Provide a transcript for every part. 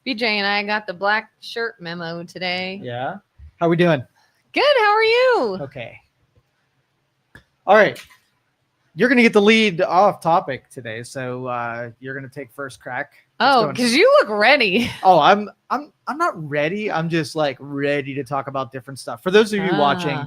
BJ and I got the black shirt memo today. Yeah. How we doing? Good. How are you? Okay. All right. You're going to get the lead off topic today, so you're going to take first crack. Oh, because you look ready. Oh, I'm not ready. I'm just like ready to talk about different stuff. For those of you watching,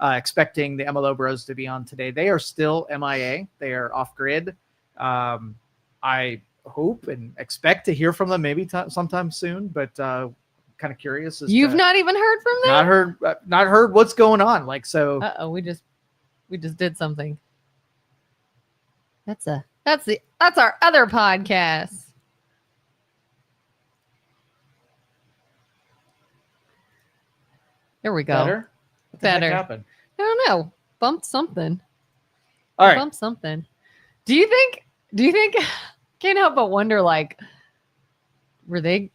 expecting the MLO Bros to be on today, they are still MIA. They are off grid. I hope and expect to hear from them maybe sometime soon, but kind of curious. You've not even heard from them? Not heard what's going on. Like, so. Uh-oh, we just did something. That's our other podcast. There we go. Better? What the heck happened? I don't know. Bumped something. All right. Bumped something. Do you think can't help but wonder, like, were they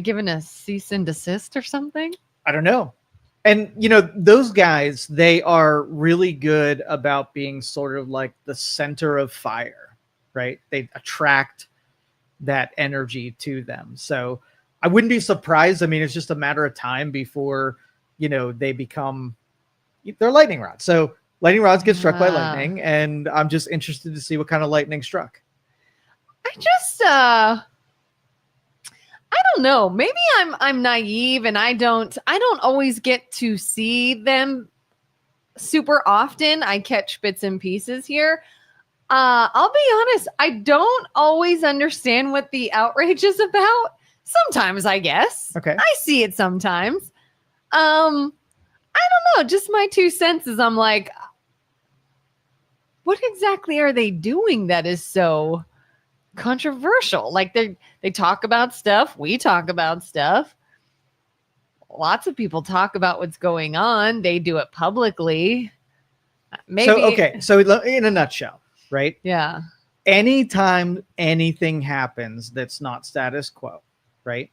given a cease and desist or something? I don't know. And, you know, those guys, they are really good about being sort of like the center of fire, right? They attract that energy to them. So I wouldn't be surprised. I mean, it's just a matter of time before, you know, they're lightning rods. So lightning rods get struck by lightning, and I'm just interested to see what kind of lightning struck. I don't know. Maybe I'm naive and I don't always get to see them super often. I catch bits and pieces here. I'll be honest, I don't always understand what the outrage is about. Sometimes, I guess. Okay. I see it sometimes. I don't know. Just my 2 cents is I'm like, what exactly are they doing that is so controversial? Like they talk about stuff. We talk about stuff. Lots of people talk about what's going on. They do it publicly. Maybe. So in a nutshell, right? Yeah. Anytime anything happens that's not status quo, right?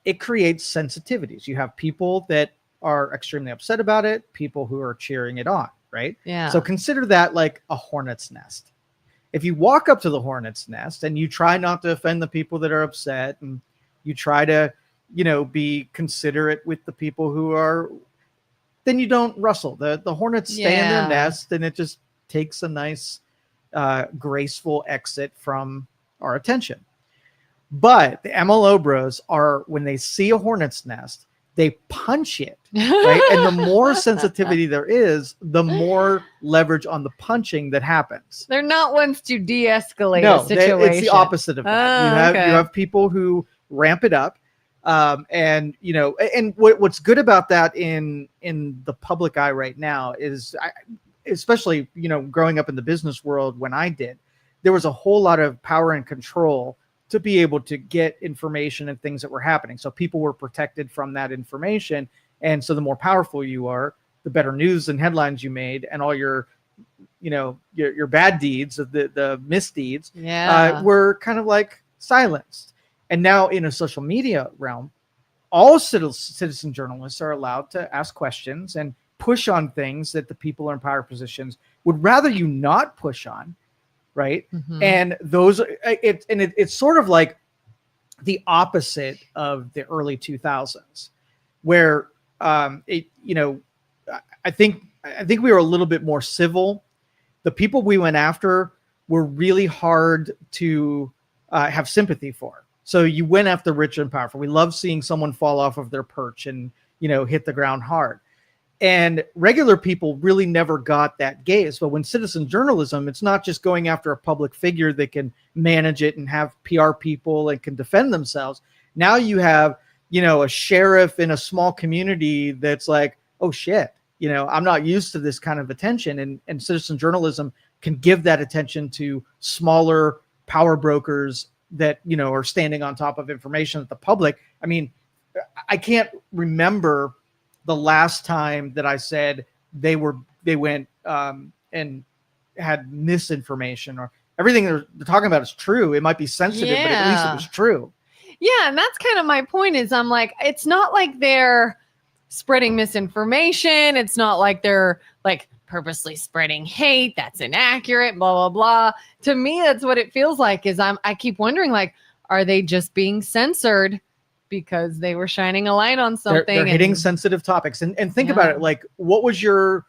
It creates sensitivities. You have people that are extremely upset about it, people who are cheering it on, right? Yeah. So consider that like a hornet's nest. If you walk up to the hornet's nest and you try not to offend the people that are upset, and you try to, you know, be considerate with the people who are, then you don't rustle. The hornets stay in their nest, and it just takes a nice, graceful exit from our attention. But the MLO Bros are, when they see a hornet's nest, they punch it, right? And the more sensitivity there is, the more leverage on the punching that happens. They're not ones to de-escalate a situation. It's the opposite of that. You have people who ramp it up. And, you know, and what's good about that in the public eye right now is, especially, you know, growing up in the business world when I did, there was a whole lot of power and control to be able to get information and things that were happening. So people were protected from that information. And so the more powerful you are, the better news and headlines you made, and all your, you know, your bad deeds, the misdeeds, were kind of like silenced. And now in a social media realm, all citizen journalists are allowed to ask questions and push on things that the people in power positions would rather you not push on. Right. Mm-hmm. And it's sort of like the opposite of the early 2000s, where, you know, I think we were a little bit more civil. The people we went after were really hard to have sympathy for. So you went after rich and powerful. We love seeing someone fall off of their perch and, you know, hit the ground hard. And regular people really never got that gaze. But when citizen journalism, it's not just going after a public figure that can manage it and have PR people and can defend themselves. Now you have, you know, a sheriff in a small community that's like, oh shit, you know, I'm not used to this kind of attention. And citizen journalism can give that attention to smaller power brokers that, you know, are standing on top of information that the public. I mean, I can't remember the last time that I said they went and had misinformation, or everything they're talking about is true. It might be sensitive, but at least it was true. Yeah. And that's kind of my point is I'm like, it's not like they're spreading misinformation. It's not like they're like purposely spreading hate. That's inaccurate, blah, blah, blah. To me, that's what it feels like is I keep wondering like, are they just being censored because they were shining a light on something? They're hitting sensitive topics. And think about it. Like, what was your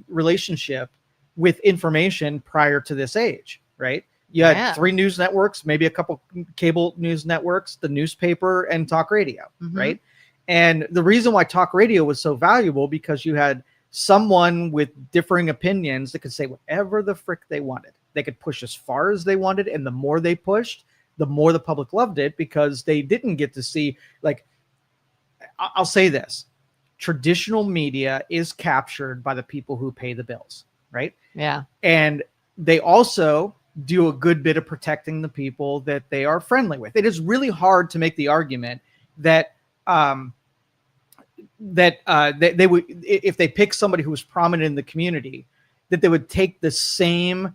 relationship with information prior to this age, right? You had 3 news networks, maybe a couple cable news networks, the newspaper, and talk radio, right? And the reason why talk radio was so valuable, because you had someone with differing opinions that could say whatever the frick they wanted. They could push as far as they wanted, and the more they pushed, the more the public loved it, because they didn't get to see, like, I'll say this, traditional media is captured by the people who pay the bills, right? Yeah. And they also do a good bit of protecting the people that they are friendly with. It is really hard to make the argument that they would, if they pick somebody who was prominent in the community, that they would take the same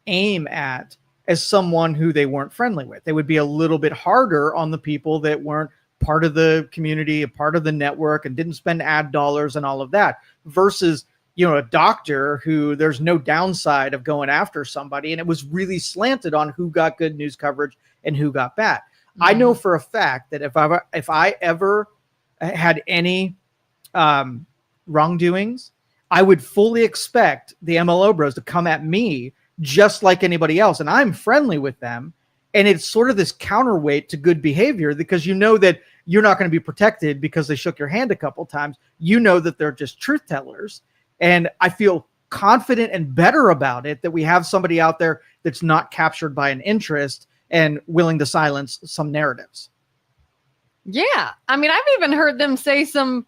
aim at as someone who they weren't friendly with. They would be a little bit harder on the people that weren't part of the community, a part of the network, and didn't spend ad dollars and all of that, versus, you know, a doctor who there's no downside of going after somebody. And it was really slanted on who got good news coverage and who got bad. I know for a fact that if I ever had any wrongdoings, I would fully expect the MLO bros to come at me just like anybody else. And I'm friendly with them. And it's sort of this counterweight to good behavior, because you know that you're not going to be protected because they shook your hand a couple times. You know that they're just truth tellers. And I feel confident and better about it that we have somebody out there that's not captured by an interest and willing to silence some narratives. Yeah. I mean, I've even heard them say some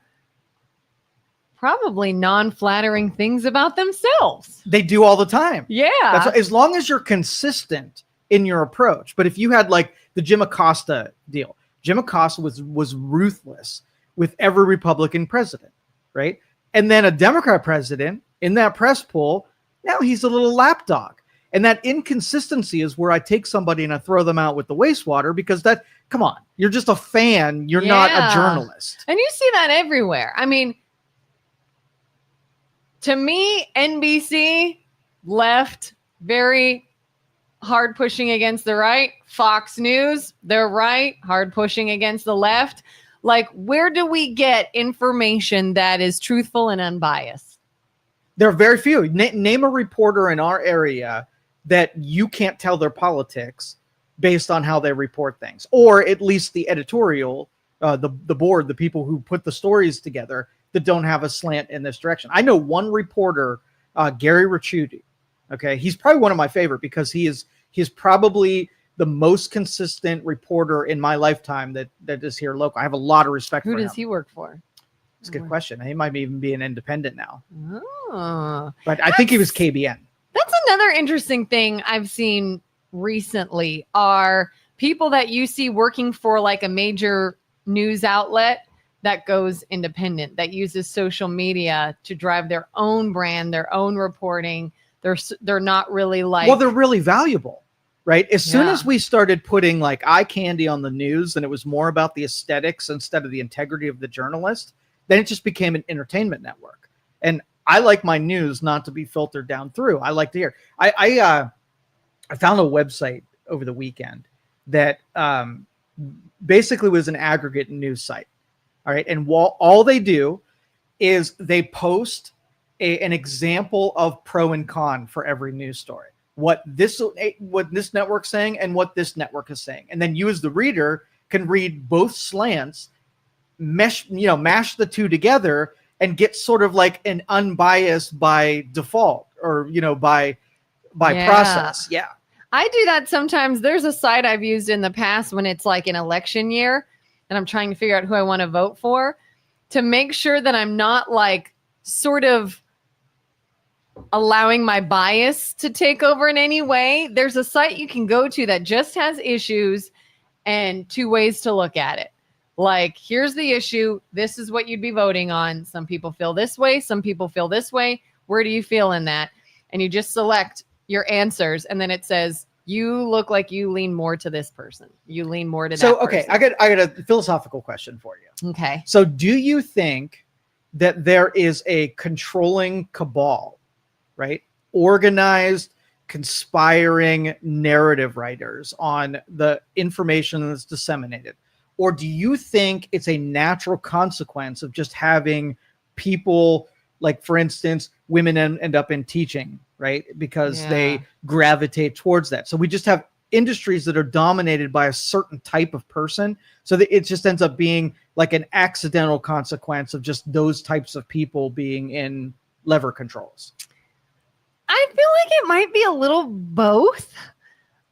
probably non-flattering things about themselves. They do all the time. Yeah. That's as long as you're consistent in your approach. But if you had like the Jim Acosta deal, Jim Acosta was ruthless with every Republican president, right? And then a Democrat president in that press poll, now he's a little lapdog. And that inconsistency is where I take somebody and I throw them out with the wastewater, because that, come on, you're just a fan. You're not a journalist. And you see that everywhere. I mean, to me, NBC, left, very hard pushing against the right. Fox News, they're right, hard pushing against the left. Like, where do we get information that is truthful and unbiased? There are very few. Name a reporter in our area that you can't tell their politics based on how they report things, or at least the editorial, the board, the people who put the stories together, that don't have a slant in this direction. I know one reporter, Gary Ricciuti. Okay, he's probably one of my favorite, because he's probably the most consistent reporter in my lifetime that is here local. I have a lot of respect for him. Who does he work for? It's a good question. He might even be an independent now. Oh, but I think he was KBN. That's another interesting thing I've seen recently, are people that you see working for like a major news outlet that goes independent, that uses social media to drive their own brand, their own reporting. They're not really like... Well, they're really valuable, right? As soon as we started putting like eye candy on the news and it was more about the aesthetics instead of the integrity of the journalist, then it just became an entertainment network. And I like my news not to be filtered down through. I like to hear. I found a website over the weekend that basically was an aggregate news site. All right. And all they do is they post an example of pro and con for every news story. What this network's saying and what this network is saying. And then you as the reader can read both slants, mash the two together, and get sort of like an unbiased by default, or, by process. Yeah. I do that sometimes. There's a site I've used in the past when it's like an election year and I'm trying to figure out who I want to vote for, to make sure that I'm not like sort of allowing my bias to take over in any way. There's a site you can go to that just has issues and 2 ways to look at it. Like, here's the issue. This is what you'd be voting on. Some people feel this way. Some people feel this way. Where do you feel in that? And you just select your answers. And then it says, you look like you lean more to this person. You lean more to that person. Okay, I got a philosophical question for you. Okay. So do you think that there is a controlling cabal, right? Organized conspiring narrative writers on the information that's disseminated? Or do you think it's a natural consequence of just having people, like, for instance, women end up in teaching, right? Because they gravitate towards that. So we just have industries that are dominated by a certain type of person. So that it just ends up being like an accidental consequence of just those types of people being in lever controls. I feel like it might be a little both.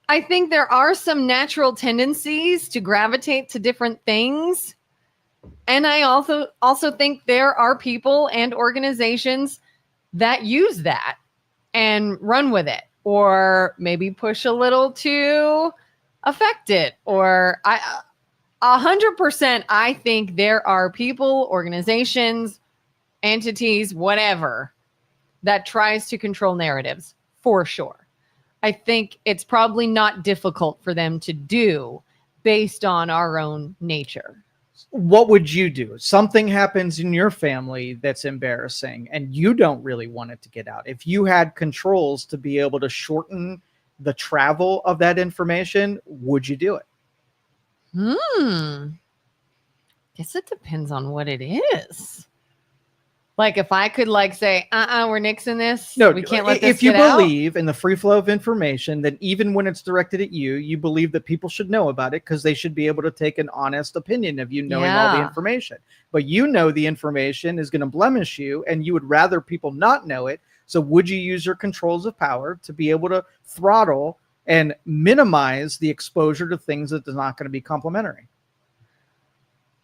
I think there are some natural tendencies to gravitate to different things. And I also think there are people and organizations that use that and run with it, or maybe push a little to affect it. Or 100%, I think there are people, organizations, entities, whatever, that tries to control narratives, for sure. I think it's probably not difficult for them to do based on our own nature. What would you do? Something happens in your family that's embarrassing and you don't really want it to get out. If you had controls to be able to shorten the travel of that information, would you do it? Guess it depends on what it is. Like, if I could, like, say, we're nixing this. No, we can't let this get out. If you believe in the free flow of information, then even when it's directed at you, you believe that people should know about it because they should be able to take an honest opinion of you knowing all the information. But you know the information is going to blemish you, and you would rather people not know it. So would you use your controls of power to be able to throttle and minimize the exposure to things that are not going to be complimentary?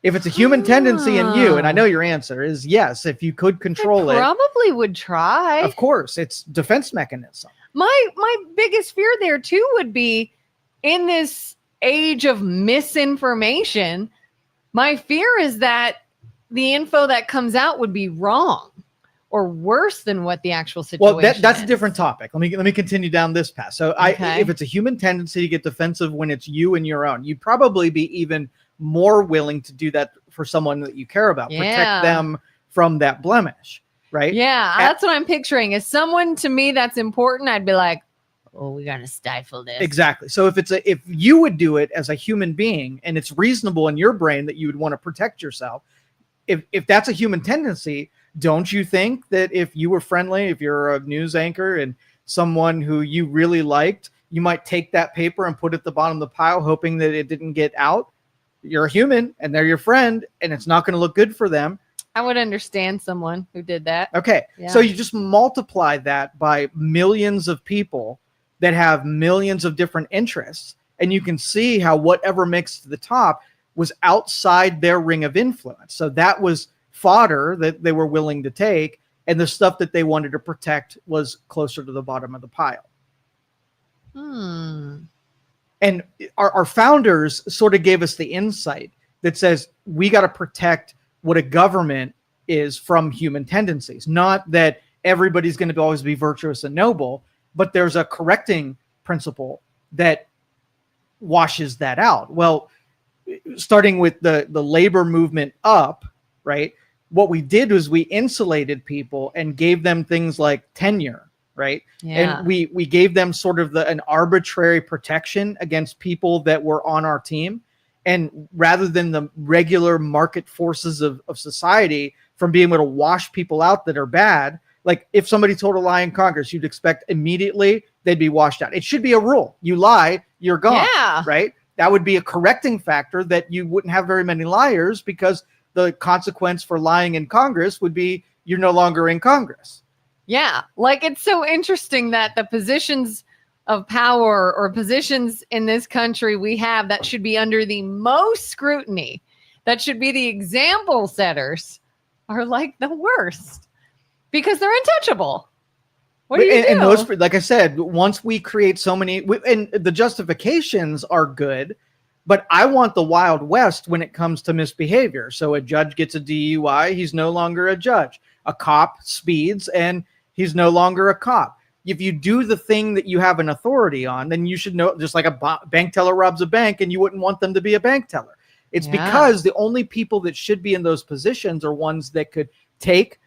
If it's a human tendency in you, and I know your answer is yes, if you could control it. Probably would try. Of course, it's defense mechanism. My biggest fear there too would be, in this age of misinformation, my fear is that the info that comes out would be wrong or worse than what the actual situation is. Well, that's a different topic. Let me continue down this path. So if it's a human tendency to get defensive when it's you and your own, you'd probably be even more willing to do that for someone that you care about, protect them from that blemish, right? Yeah, that's what I'm picturing. As someone to me that's important, I'd be like, oh, we're gonna stifle this. Exactly. So if you would do it as a human being, and it's reasonable in your brain that you would want to protect yourself, if that's a human tendency, don't you think that if you were friendly, if you're a news anchor and someone who you really liked, you might take that paper and put it at the bottom of the pile, hoping that it didn't get out? You're a human and they're your friend, and it's not going to look good for them. I would understand someone who did that. Okay. Yeah. So you just multiply that by millions of people that have millions of different interests, and you can see how whatever makes it to the top was outside their ring of influence. So that was fodder that they were willing to take, and the stuff that they wanted to protect was closer to the bottom of the pile. And our founders sort of gave us the insight that says we got to protect what a government is from human tendencies. Not that everybody's going to always be virtuous and noble, but there's a correcting principle that washes that out. Well, starting with the labor movement up, right? What we did was we insulated people and gave them things like tenure. Right. Yeah. And we gave them sort of an arbitrary protection against people that were on our team. And rather than the regular market forces of society from being able to wash people out that are bad, like if somebody told a lie in Congress, you'd expect immediately they'd be washed out. It should be a rule. You lie, you're gone. Yeah. Right. That would be a correcting factor that you wouldn't have very many liars, because the consequence for lying in Congress would be you're no longer in Congress. Yeah, like it's so interesting that the positions of power or positions in this country we have that should be under the most scrutiny, that should be the example setters, are like the worst because they're untouchable. What do you do? And those, like I said, once we create so many, and the justifications are good, but I want the Wild West when it comes to misbehavior. So a judge gets a DUI, he's no longer a judge. A cop speeds and he's no longer a cop. If you do the thing that you have an authority on, then you should know, just like a bank teller robs a bank and you wouldn't want them to be a bank teller. It's because the only people that should be in those positions are ones that could take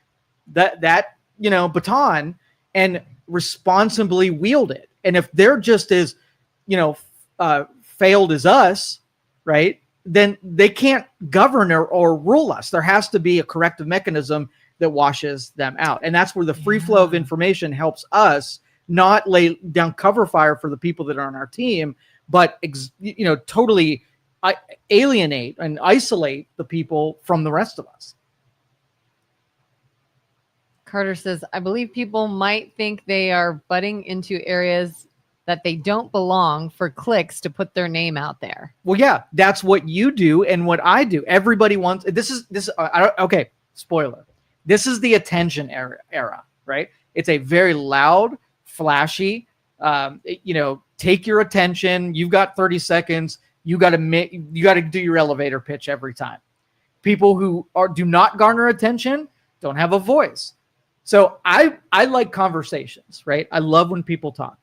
that baton and responsibly wield it. And if they're just as, failed as us, right, then they can't govern or rule us. There has to be a corrective mechanism that washes them out. And that's where the free flow of information helps us not lay down cover fire for the people that are on our team, but, totally alienate and isolate the people from the rest of us. Carter says, I believe people might think they are butting into areas that they don't belong for clicks to put their name out there. Well, yeah, that's what you do and what I do. Everybody wants okay, spoiler. This is the attention era, right? It's a very loud, flashy, take your attention. You've got 30 seconds. You got to do your elevator pitch every time. People who do not garner attention don't have a voice. So I like conversations, right? I love when people talk.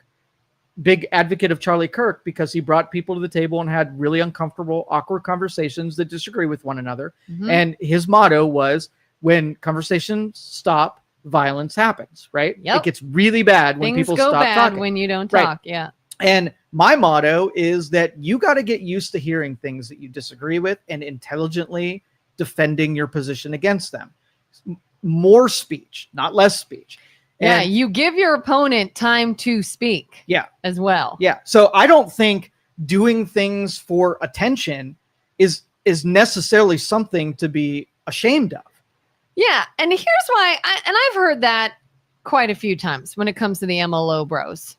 Big advocate of Charlie Kirk because he brought people to the table and had really uncomfortable, awkward conversations that disagree with one another. Mm-hmm. And his motto was, when conversations stop, violence happens, right? Yep. It gets really bad when people stop talking. Things go bad when you don't talk, right. Yeah. And my motto is that you got to get used to hearing things that you disagree with and intelligently defending your position against them. More speech, not less speech. Yeah, you give your opponent time to speak. Yeah, as well. Yeah, so I don't think doing things for attention is necessarily something to be ashamed of. Yeah, and here's why. I've heard that quite a few times when it comes to the MLO bros.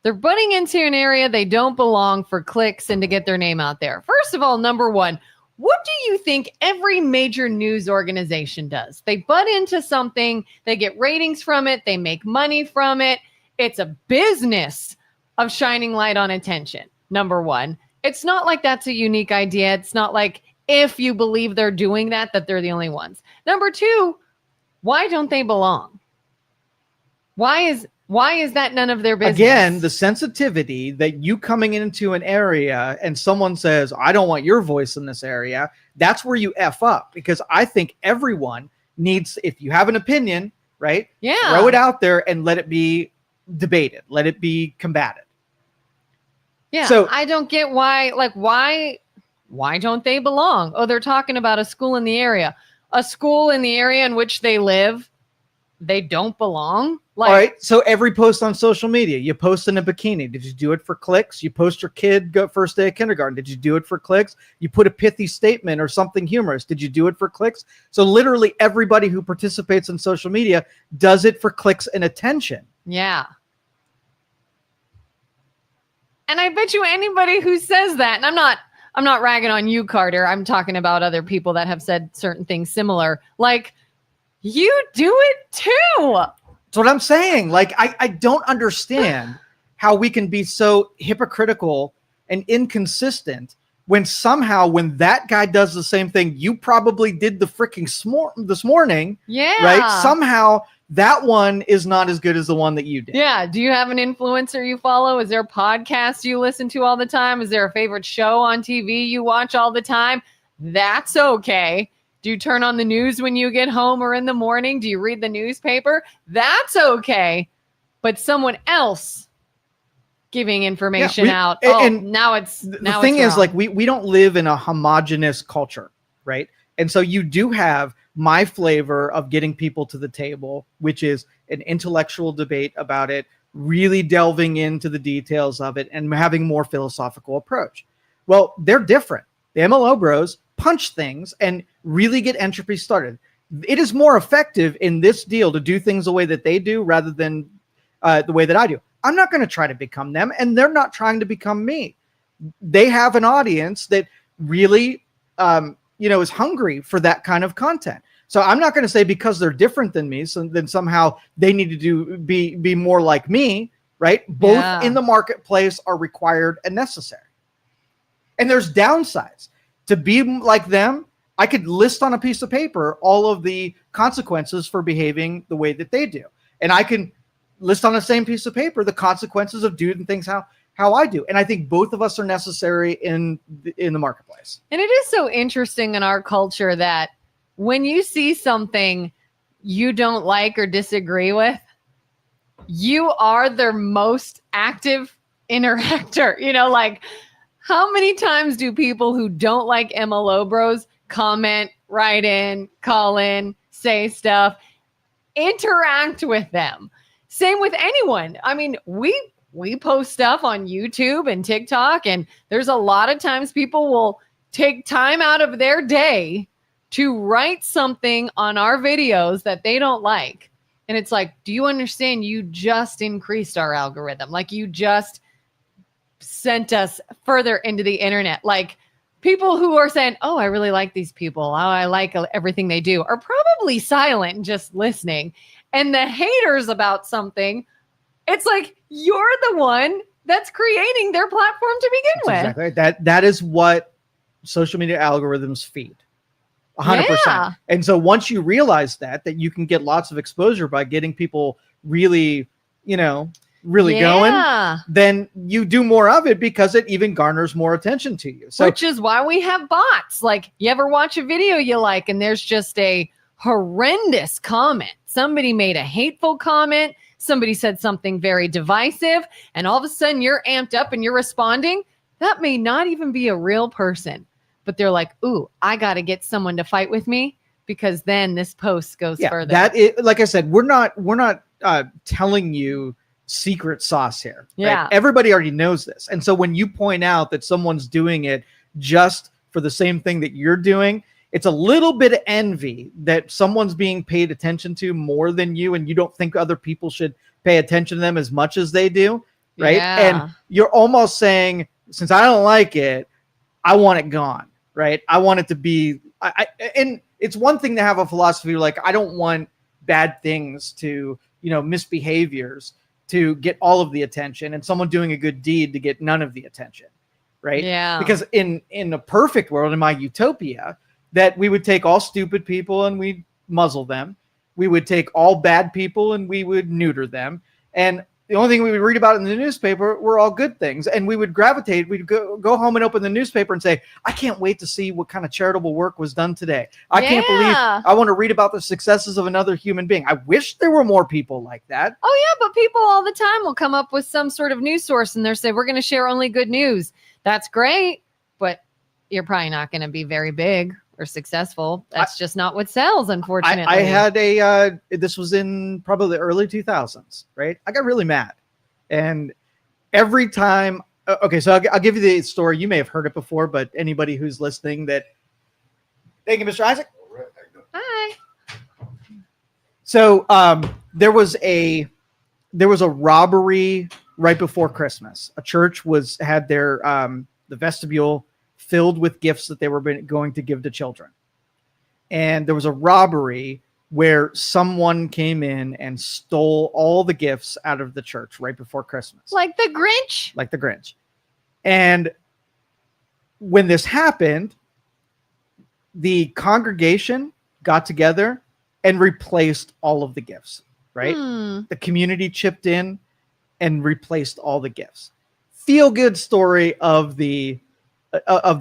They're butting into an area they don't belong for clicks and to get their name out there. First of all, number one, what do you think every major news organization does? They butt into something, they get ratings from it, they make money from it. It's a business of shining light on attention, number one. It's not like that's a unique idea. It's not like if you believe they're doing that they're the only ones. Number two, why don't they belong? Why is that none of their business? Again, the sensitivity that you coming into an area and someone says, I don't want your voice in this area, that's where you F up. Because I think everyone needs, if you have an opinion, right? Yeah. Throw it out there and let it be debated. Let it be combated. Yeah. So I don't get why don't they belong? Oh, they're talking about a school in the area. A school in the area in which they live, they don't belong? All right, so every post on social media, you post in a bikini. Did you do it for clicks? You post your kid first day of kindergarten. Did you do it for clicks? You put a pithy statement or something humorous. Did you do it for clicks? So literally everybody who participates in social media does it for clicks and attention. Yeah. And I bet you anybody who says that, and I'm not ragging on you, Carter. I'm talking about other people that have said certain things similar. Like, you do it too. That's what I'm saying. Like, I don't understand how we can be so hypocritical and inconsistent when somehow when that guy does the same thing you probably did the freaking this morning. Yeah. Right? Somehow that one is not as good as the one that you did. Yeah. Do you have an influencer you follow? Is there a podcast you listen to all the time? Is there a favorite show on TV you watch all the time? That's okay. Do you turn on the news when you get home or in the morning? Do you read the newspaper? That's okay. But someone else giving information out. The thing is, like, we don't live in a homogenous culture, right? And so you do have my flavor of getting people to the table, which is an intellectual debate about it, really delving into the details of it and having more philosophical approach. Well, they're different. The MLO bros punch things and really get entropy started. It is more effective in this deal to do things the way that they do rather than the way that I do. I'm not going to try to become them, and they're not trying to become me. They have an audience that really, is hungry for that kind of content. So I'm not going to say because they're different than me, so then somehow they need to be more like me, right? Both in the marketplace are required and necessary. And there's downsides. To be like them, I could list on a piece of paper all of the consequences for behaving the way that they do. And I can list on the same piece of paper the consequences of doing things how I do. And I think both of us are necessary in the marketplace. And it is so interesting in our culture that when you see something you don't like or disagree with, you are their most active interactor. You know, like how many times do people who don't like MLO Bros comment, write in, call in, say stuff, interact with them? Same with anyone. I mean, we post stuff on YouTube and TikTok, and there's a lot of times people will take time out of their day to write something on our videos that they don't like. And it's like, do you understand? You just increased our algorithm. Like you just sent us further into the internet. Like people who are saying, oh, I really like these people. Oh, I like everything they do, are probably silent and just listening. And the haters about something, it's like you're the one that's creating their platform to begin with. Exactly. That is what social media algorithms feed. 100%. Yeah. And so once you realize that you can get lots of exposure by getting people really, going, then you do more of it because it even garners more attention to you. So, which is why we have bots. Like you ever watch a video you like and there's just a horrendous comment. Somebody made a hateful comment. Somebody said something very divisive, and all of a sudden you're amped up and you're responding. That may not even be a real person, but they're like, ooh, I got to get someone to fight with me because then this post goes further. That is, like I said, we're not telling you secret sauce here. Yeah. Right? Everybody already knows this. And so when you point out that someone's doing it just for the same thing that you're doing, it's a little bit of envy that someone's being paid attention to more than you, and you don't think other people should pay attention to them as much as they do, right? Yeah. And you're almost saying, since I don't like it, I want it gone, right? I want it to be, and it's one thing to have a philosophy like, I don't want bad things to, misbehaviors to get all of the attention, and someone doing a good deed to get none of the attention, right? Yeah. Because in a perfect world, in my utopia, that we would take all stupid people and we'd muzzle them. We would take all bad people and we would neuter them. And the only thing we would read about in the newspaper were all good things. And we would gravitate. We'd go home and open the newspaper and say, I can't wait to see what kind of charitable work was done today. I can't believe I want to read about the successes of another human being. I wish there were more people like that. Oh, yeah. But people all the time will come up with some sort of news source and they'll say, we're going to share only good news. That's great. But you're probably not going to be very big or successful. That's just not what sells, unfortunately. I had this was in probably the early 2000s, right? I got really mad. And every time, okay, so I'll give you the story. You may have heard it before, but anybody who's listening thank you, Mr. Isaac. Hi. So there was a robbery right before Christmas. A church had their, the vestibule filled with gifts that they were going to give to children. And there was a robbery where someone came in and stole all the gifts out of the church right before Christmas. Like the Grinch? Like the Grinch. And when this happened, the congregation got together and replaced all of the gifts, right? The community chipped in and replaced all the gifts. Feel good story of the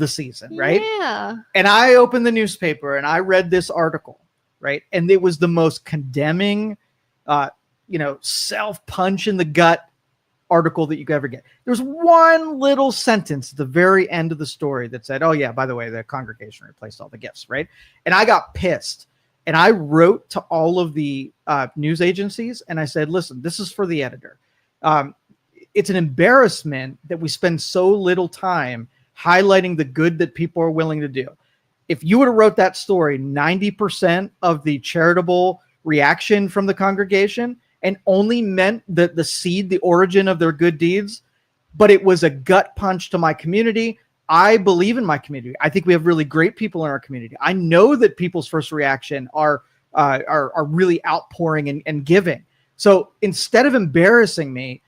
season, right? Yeah. And I opened the newspaper and I read this article, right? And it was the most condemning, self punch in the gut article that you could ever get. There's one little sentence at the very end of the story that said, oh yeah, by the way, the congregation replaced all the gifts, right? And I got pissed. And I wrote to all of the news agencies and I said, listen, this is for the editor. It's an embarrassment that we spend so little time highlighting the good that people are willing to do. If you would have wrote that story, 90% of the charitable reaction from the congregation and only meant the origin of their good deeds, but it was a gut punch to my community. I believe in my community. I think we have really great people in our community. I know that people's first reaction are really outpouring and giving. So instead of embarrassing me,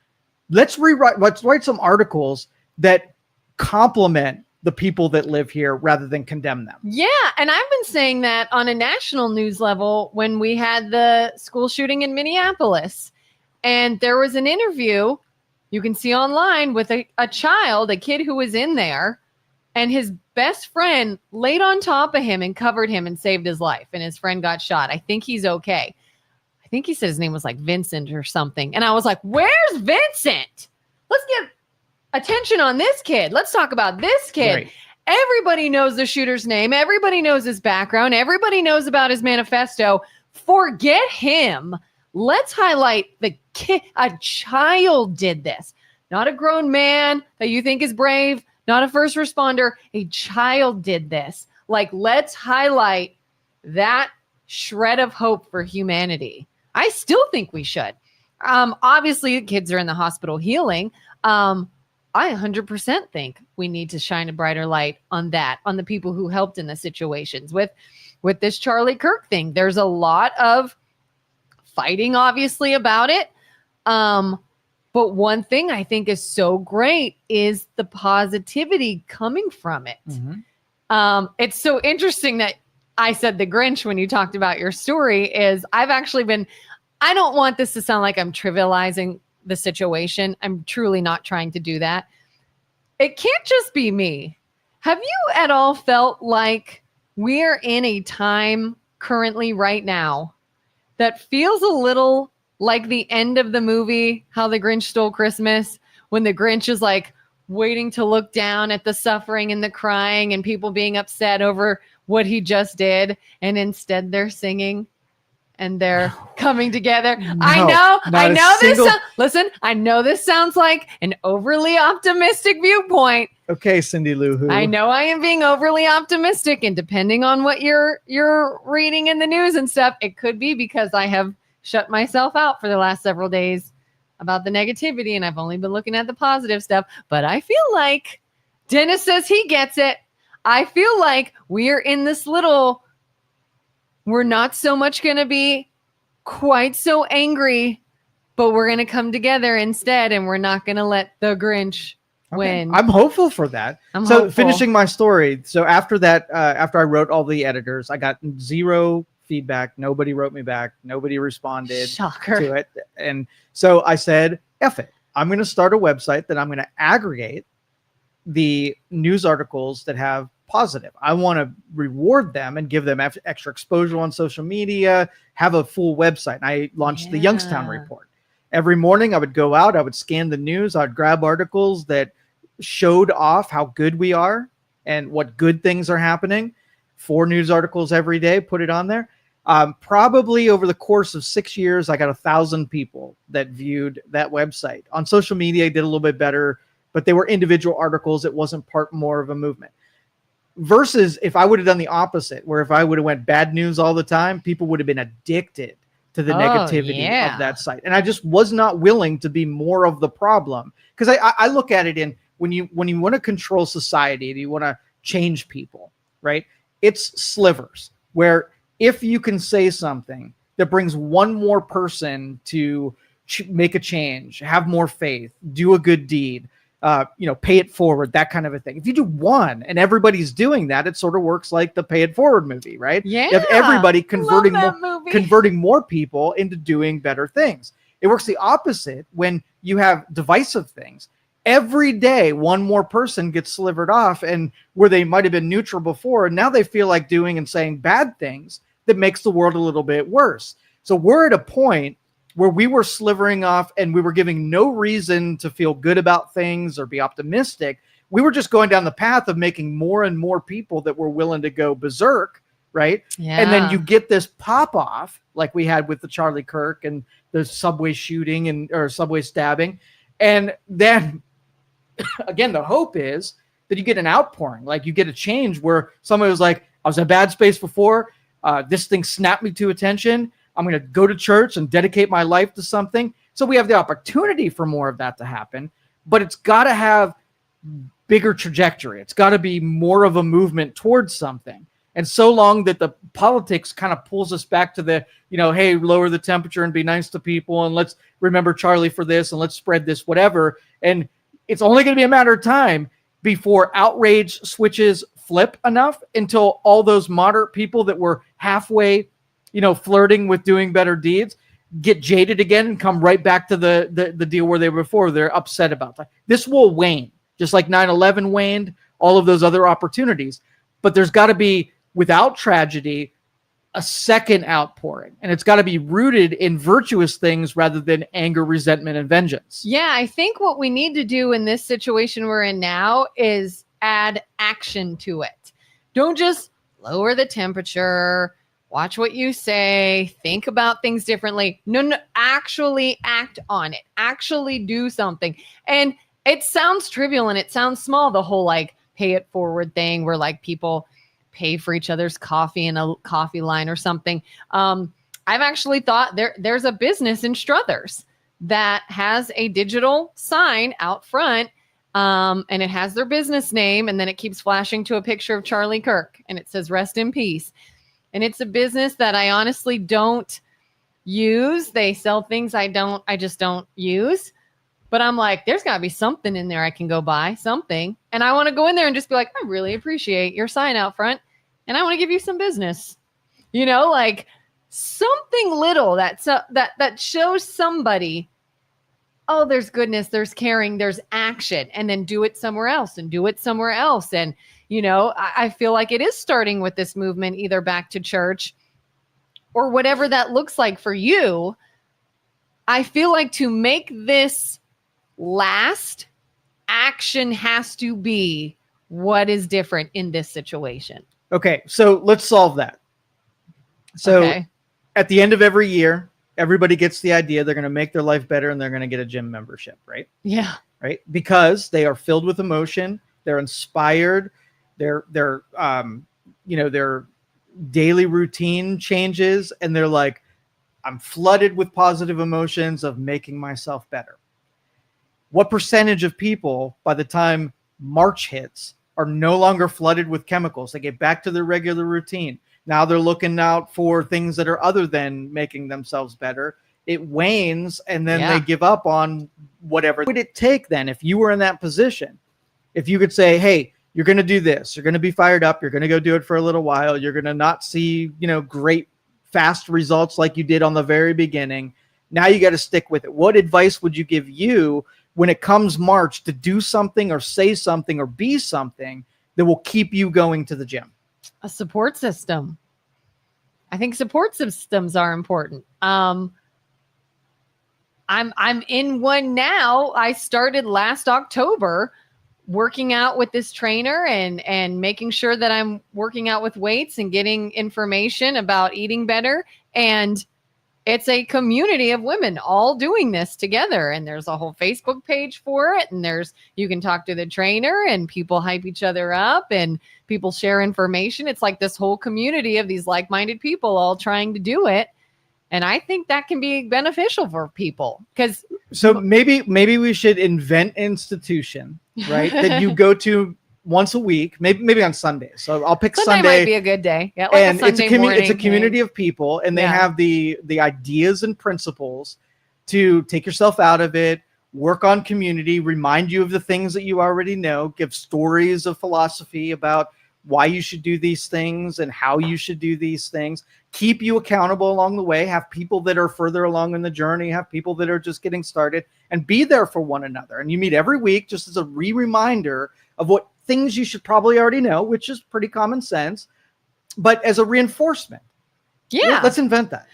let's write some articles that compliment the people that live here rather than condemn them. Yeah. And I've been saying that on a national news level when we had the school shooting in Minneapolis. And there was an interview you can see online with a kid who was in there, and his best friend laid on top of him and covered him and saved his life. And his friend got shot. I think he's okay. I think he said his name was like Vincent or something. And I was like, where's Vincent? Let's get attention on this kid. Let's talk about this kid. Right. Everybody knows the shooter's name. Everybody knows his background. Everybody knows about his manifesto. Forget him. Let's highlight the kid. A child did this. Not a grown man that you think is brave. Not a first responder. A child did this. Like, let's highlight that shred of hope for humanity. I still think we should. Obviously, kids are in the hospital healing. I 100% think we need to shine a brighter light on that, on the people who helped in the situations. With this Charlie Kirk thing, there's a lot of fighting, obviously, about it. But one thing I think is so great is the positivity coming from it. Mm-hmm. It's so interesting that I said the Grinch when you talked about your story. Is I've actually been, I don't want this to sound like I'm trivializing the situation. I'm truly not trying to do that. It can't just be me. Have you at all felt like we're in a time currently right now that feels a little like the end of the movie, How the Grinch Stole Christmas, when the Grinch is like waiting to look down at the suffering and the crying and people being upset over what he just did, and instead they're singing and they're coming together. No, I know this. Listen, I know this sounds like an overly optimistic viewpoint. Okay, Cindy Lou Who. I know I am being overly optimistic, and depending on what you're reading in the news and stuff, it could be because I have shut myself out for the last several days about the negativity, and I've only been looking at the positive stuff. But I feel like Dennis says he gets it. I feel like we're in this little, we're not so much going to be quite so angry, but we're going to come together instead, and we're not going to let the Grinch win. I'm hopeful for that. Finishing my story. So after that, after I wrote all the editors, I got 0 feedback. Nobody wrote me back. Nobody responded to it. And so I said, F it. I'm going to start a website that I'm going to aggregate the news articles that have positive. I want to reward them and give them extra exposure on social media, have a full website. And I launched the Youngstown report. Every morning I would go out, I would scan the news, I'd grab articles that showed off how good we are and what good things are happening. 4 news articles every day, put it on there. Probably over the course of 6 years, I got 1,000 people that viewed that website. On social media, I did a little bit better, but they were individual articles. It wasn't part more of a movement. Versus if I would have done the opposite, where if I would have went bad news all the time, people would have been addicted to the negativity of that site. And I just was not willing to be more of the problem. Because I look at it in when you want to control society, you want to change people, right? It's slivers where if you can say something that brings one more person to make a change, have more faith, do a good deed, pay it forward, that kind of a thing. If you do one and everybody's doing that, it sort of works like the Pay It Forward movie, right? Yeah. You have everybody converting more people into doing better things. It works the opposite when you have divisive things. Every day, one more person gets slivered off, and where they might have been neutral before, and now they feel like doing and saying bad things that makes the world a little bit worse. So we're at a point where we were slivering off and we were giving no reason to feel good about things or be optimistic. We were just going down the path of making more and more people that were willing to go berserk, right? Yeah. And then you get this pop off like we had with the Charlie Kirk and the subway shooting or subway stabbing. And then again, the hope is that you get an outpouring, like you get a change where somebody was like, I was in a bad space before. This thing snapped me to attention. I'm going to go to church and dedicate my life to something. So we have the opportunity for more of that to happen, but it's got to have bigger trajectory. It's got to be more of a movement towards something. And so long that the politics kind of pulls us back to the, hey, lower the temperature and be nice to people. And let's remember Charlie for this and let's spread this, whatever. And it's only going to be a matter of time before outrage switches flip enough until all those moderate people that were halfway flirting with doing better deeds, get jaded again and come right back to the deal where they were before. They're upset about that. This will wane, just like 9/11 waned, all of those other opportunities. But there's got to be, without tragedy, a second outpouring, and it's got to be rooted in virtuous things rather than anger, resentment, and vengeance. Yeah, I think what we need to do in this situation we're in now is add action to it. Don't just lower the temperature, watch what you say, think about things differently. No, actually act on it. Actually do something. And it sounds trivial and it sounds small, the whole like pay it forward thing where like people pay for each other's coffee in a coffee line or something. I've actually thought there's a business in Struthers that has a digital sign out front, and it has their business name, and then it keeps flashing to a picture of Charlie Kirk, and it says rest in peace. And it's a business that I honestly don't use. They sell things I just don't use. But I'm like, there's got to be something in there I can go buy, something. And I want to go in there and just be like, I really appreciate your sign out front, and I want to give you some business. You know, like something little that shows somebody, oh, there's goodness, there's caring, there's action, and then do it somewhere else and do it somewhere else. And, you know, I feel like it is starting with this movement, either back to church or whatever that looks like for you. I feel like to make this last, action has to be what is different in this situation. Okay, so let's solve that. So at the end of every year, everybody gets the idea they're going to make their life better and they're going to get a gym membership, right? Yeah. Right? Because they are filled with emotion, they're inspired, their daily routine changes, and they're like, I'm flooded with positive emotions of making myself better. What percentage of people by the time March hits are no longer flooded with chemicals? They get back to their regular routine. Now they're looking out for things that are other than making themselves better. It wanes, and then they give up on whatever. What would it take then if you were in that position? If you could say, hey, you're going to do this. You're going to be fired up. You're going to go do it for a little while. You're going to not see, great fast results like you did on the very beginning. Now you got to stick with it. What advice would you give you when it comes March to do something or say something or be something that will keep you going to the gym? A support system. I think support systems are important. I'm in one now. I started last October working out with this trainer and making sure that I'm working out with weights and getting information about eating better. And it's a community of women all doing this together. And there's a whole Facebook page for it. And you can talk to the trainer and people hype each other up and people share information. It's like this whole community of these like-minded people all trying to do it. And I think that can be beneficial for people. So maybe we should invent an institution, right? That you go to once a week, maybe on Sundays. So I'll pick Sunday. Sunday might be a good day. Yeah, like and it's a community of people, and they have the ideas and principles to take yourself out of it, work on community, remind you of the things that you already know, give stories of philosophy about why you should do these things and how you should do these things, keep you accountable along the way, have people that are further along in the journey, have people that are just getting started, and be there for one another. And you meet every week just as a reminder of what things you should probably already know, which is pretty common sense, but as a reinforcement. Yeah. Let's invent that.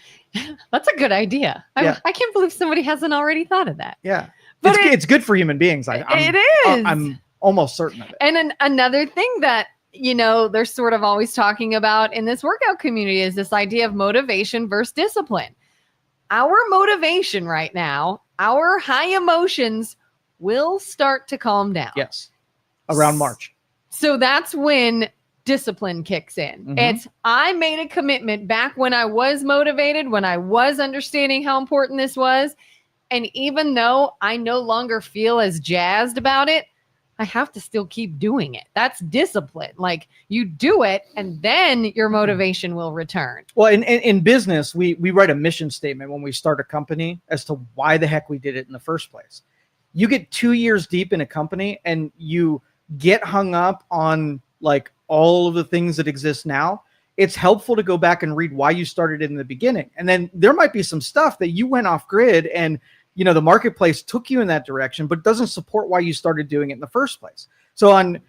That's a good idea. I can't believe somebody hasn't already thought of that. Yeah. But it's good for human beings. It is. I'm almost certain of it. And another thing that, they're sort of always talking about in this workout community is this idea of motivation versus discipline. Our motivation right now, our high emotions will start to calm down. Yes. Around March. So that's when discipline kicks in. Mm-hmm. I made a commitment back when I was motivated, when I was understanding how important this was. And even though I no longer feel as jazzed about it, I have to still keep doing it. That's discipline. Like you do it and then your motivation will return. Well, in business, we write a mission statement when we start a company as to why the heck we did it in the first place. You get 2 years deep in a company and you get hung up on like all of the things that exist now. It's helpful to go back and read why you started in the beginning. And then there might be some stuff that you went off grid and the marketplace took you in that direction, but doesn't support why you started doing it in the first place. So on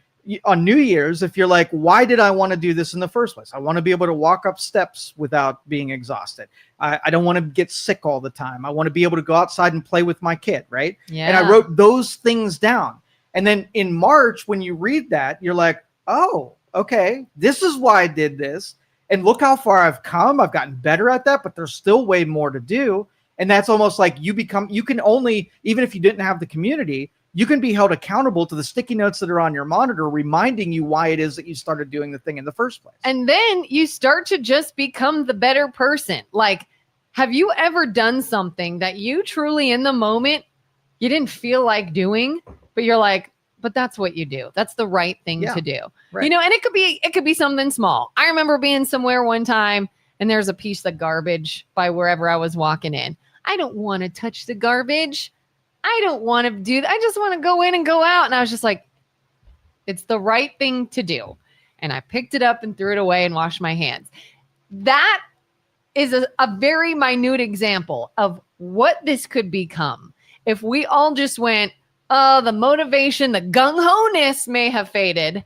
on New Year's, if you're like, why did I want to do this in the first place? I want to be able to walk up steps without being exhausted. I don't want to get sick all the time. I want to be able to go outside and play with my kid, right? Yeah. And I wrote those things down. And then in March, when you read that, you're like, oh, okay, this is why I did this. And look how far I've come. I've gotten better at that, but there's still way more to do. And that's almost like you can only, even if you didn't have the community, you can be held accountable to the sticky notes that are on your monitor, reminding you why it is that you started doing the thing in the first place. And then you start to just become the better person. Like, have you ever done something that you truly in the moment, you didn't feel like doing, but you're like, but that's what you do. That's the right thing to do. Right. You know, and it could be something small. I remember being somewhere one time and there's a piece of garbage by wherever I was walking in. I don't want to touch the garbage. I don't want to do that. I just want to go in and go out. And I was just like, it's the right thing to do. And I picked it up and threw it away and washed my hands. That is a very minute example of what this could become. If we all just went, the motivation, the gung-ho-ness may have faded,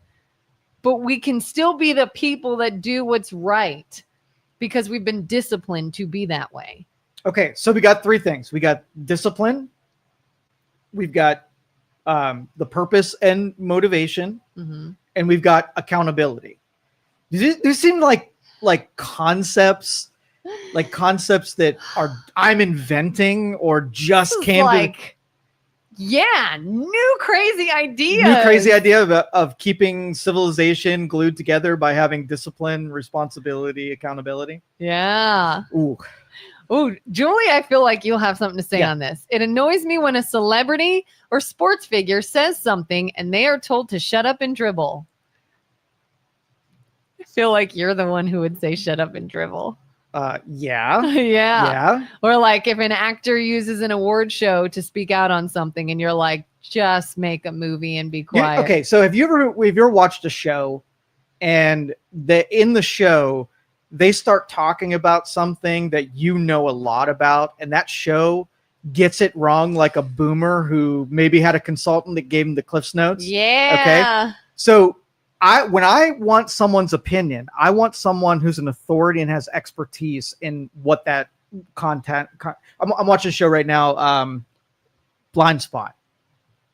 but we can still be the people that do what's right because we've been disciplined to be that way. Okay, so we got three things. We got discipline. We've got the purpose and motivation, and we've got accountability. These seem like concepts, that I'm inventing or just came like, new crazy idea. New crazy idea of keeping civilization glued together by having discipline, responsibility, accountability. Yeah. Ooh, Julie, I feel like you'll have something to say on this. It annoys me when a celebrity or sports figure says something and they are told to shut up and dribble. I feel like you're the one who would say shut up and dribble. Yeah. Or like if an actor uses an award show to speak out on something and you're like, just make a movie and be quiet. Okay, so have you ever watched a show and in the show they start talking about something that you know a lot about, and that show gets it wrong like a boomer who maybe had a consultant that gave him the Cliff's Notes? Yeah. Okay. So when I want someone's opinion, I want someone who's an authority and has expertise in what that content. I'm watching a show right now, Blind Spot.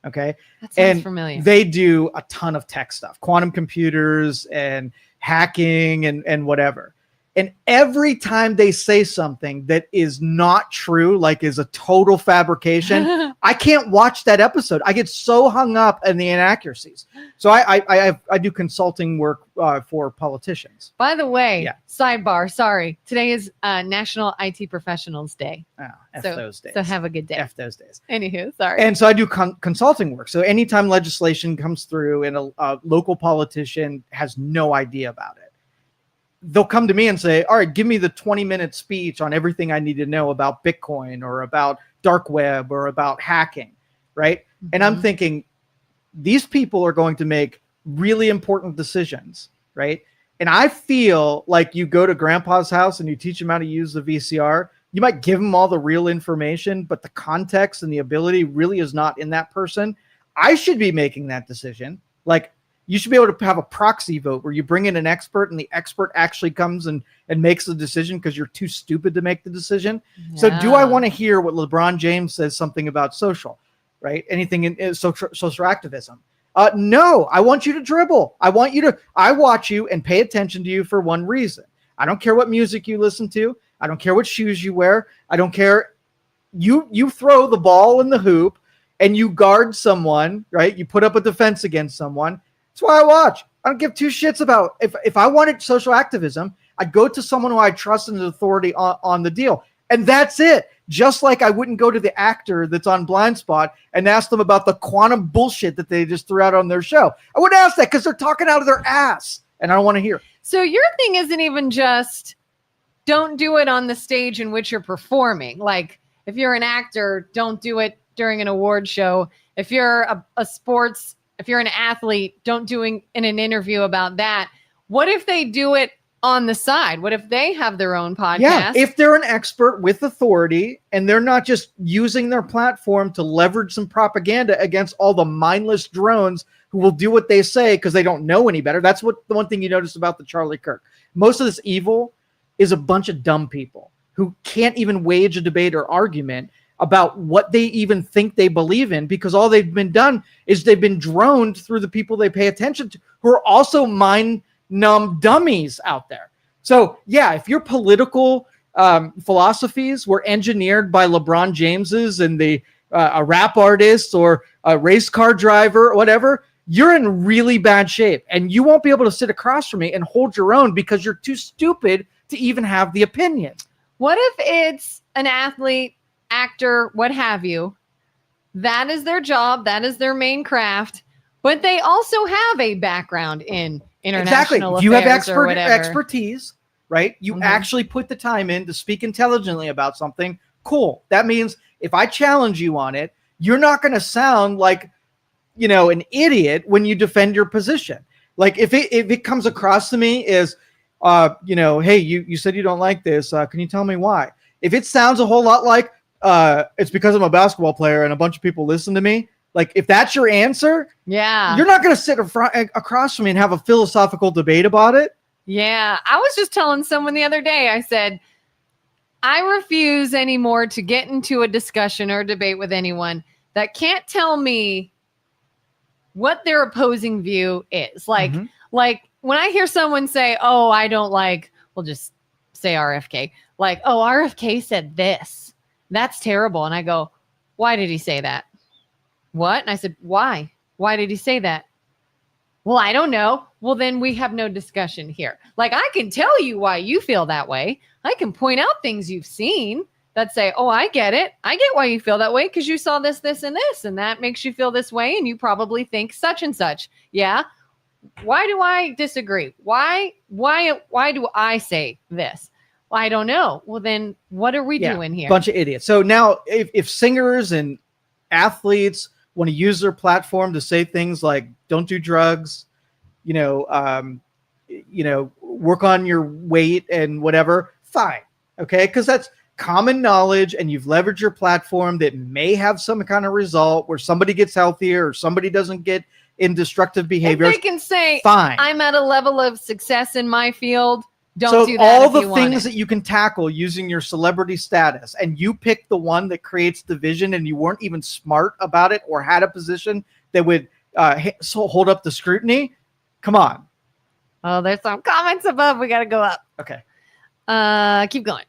Okay. That sounds familiar. They do a ton of tech stuff, quantum computers and hacking and whatever. And every time they say something that is not true, like is a total fabrication, I can't watch that episode. I get so hung up in the inaccuracies. So I do consulting work for politicians. By the way, sidebar, sorry. Today is National IT Professionals Day. Oh, those days. So have a good day. F those days. Anywho, sorry. And so I do consulting work. So anytime legislation comes through and a local politician has no idea about it, they'll come to me and say, all right, give me the 20-minute speech on everything I need to know about Bitcoin or about dark web or about hacking, right? Mm-hmm. And I'm thinking, these people are going to make really important decisions, right? And I feel like you go to grandpa's house and you teach him how to use the VCR. You might give him all the real information, but the context and the ability really is not in that person. I should be making that decision. Like, you should be able to have a proxy vote where you bring in an expert and the expert actually comes and makes the decision because you're too stupid to make the decision. Yeah. So do I want to hear what LeBron James says something about social, right? Anything in social activism? No, I want you to dribble. I watch you and pay attention to you for one reason. I don't care what music you listen to. I don't care what shoes you wear. I don't care. You throw the ball in the hoop and you guard someone, right? You put up a defense against someone. That's why I watch. I don't give two shits about if I wanted social activism, I'd go to someone who I trust and authority on the deal. And that's it. Just like I wouldn't go to the actor that's on Blind Spot and ask them about the quantum bullshit that they just threw out on their show. I wouldn't ask that because they're talking out of their ass and I don't want to hear. So your thing isn't even just don't do it on the stage in which you're performing. Like if you're an actor, don't do it during an award show. If you're if you're an athlete, don't do in an interview about that. What if they do it on the side? What if they have their own podcast? Yeah, if they're an expert with authority and they're not just using their platform to leverage some propaganda against all the mindless drones who will do what they say because they don't know any better. That's what the one thing you notice about the Charlie Kirk. Most of this evil is a bunch of dumb people who can't even wage a debate or argument about what they even think they believe in, because all they've been done is they've been droned through the people they pay attention to, who are also mind-numb dummies out there. So yeah, if your political philosophies were engineered by LeBron James's and a rap artist or a race car driver or whatever, you're in really bad shape, and you won't be able to sit across from me and hold your own because you're too stupid to even have the opinion. What if it's an athlete, actor, what have you? That is their job. That is their main craft. But they also have a background in international affairs. You have expertise, right? You actually put the time in to speak intelligently about something. Cool. That means if I challenge you on it, you're not going to sound like, an idiot when you defend your position. Like if it comes across to me as, hey, you said you don't like this. Can you tell me why? If it sounds a whole lot like, it's because I'm a basketball player and a bunch of people listen to me. Like if that's your answer, yeah, you're not going to sit across from me and have a philosophical debate about it. Yeah. I was just telling someone the other day, I said, I refuse anymore to get into a discussion or debate with anyone that can't tell me what their opposing view is. Like when I hear someone say, oh, I don't like, we'll just say RFK, like, oh, RFK said this, that's terrible. And I go, why did he say that? What? And I said, why? Why did he say that? Well, I don't know. Well, then we have no discussion here. Like, I can tell you why you feel that way. I can point out things you've seen that say, oh, I get it. I get why you feel that way because you saw this, this, and this, and that makes you feel this way, and you probably think such and such. Yeah. Why do I disagree? Why do I say this? Well, I don't know. Well, then what are we doing here? Bunch of idiots. So now if singers and athletes want to use their platform to say things like don't do drugs, work on your weight and whatever, fine. Okay. Because that's common knowledge, and you've leveraged your platform that may have some kind of result where somebody gets healthier or somebody doesn't get in destructive behavior. If they can say, fine, I'm at a level of success in my field. Don't do that. All the things that you can tackle using your celebrity status, and you pick the one that creates division, and you weren't even smart about it or had a position that would hold up the scrutiny. Come on. Oh, there's some comments above. We got to go up. Okay. Keep going.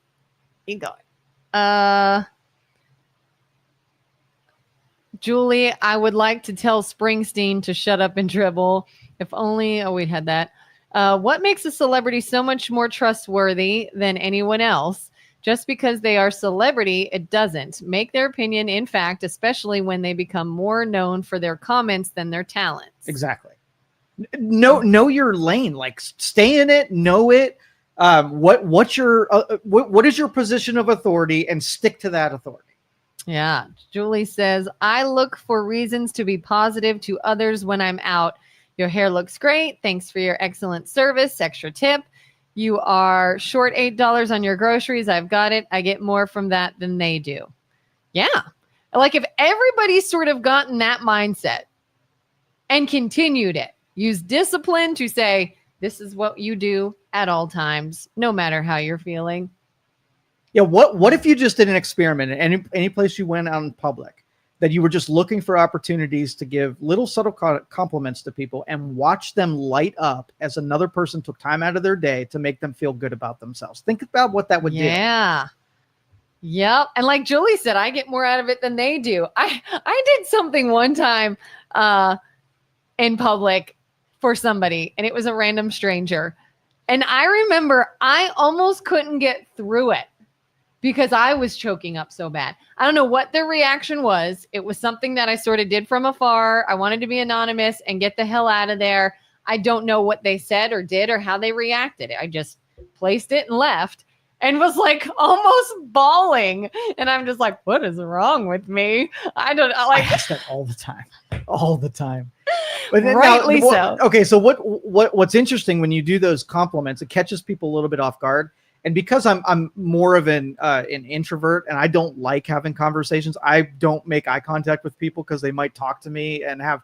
Julie, I would like to tell Springsteen to shut up and dribble. If only, we had that. What makes a celebrity so much more trustworthy than anyone else? Just because they are celebrity, it doesn't make their opinion in fact, especially when they become more known for their comments than their talents. Exactly. Know your lane. Like, stay in it, know it. What is your position of authority, and stick to that authority. Yeah. Julie says, I look for reasons to be positive to others when I'm out. Your hair looks great. Thanks for your excellent service. Extra tip. You are short $8 on your groceries. I've got it. I get more from that than they do. Yeah. Like if everybody's sort of gotten that mindset and continued it, use discipline to say, this is what you do at all times, no matter how you're feeling. Yeah. What if you just did an experiment in any place you went out in public, that you were just looking for opportunities to give little subtle compliments to people and watch them light up as another person took time out of their day to make them feel good about themselves? Think about what that would do. Yeah. Yep. And like Julie said, I get more out of it than they do. I did something one time in public for somebody, and it was a random stranger. And I remember I almost couldn't get through it because I was choking up so bad. I don't know what their reaction was. It was something that I sort of did from afar. I wanted to be anonymous and get the hell out of there. I don't know what they said or did or how they reacted. I just placed it and left and was like almost bawling. And I'm just like, what is wrong with me? I ask that all the time. But then rightly so. Okay, so what's interesting when you do those compliments, it catches people a little bit off guard. And because I'm more of an introvert and I don't like having conversations, I don't make eye contact with people because they might talk to me and have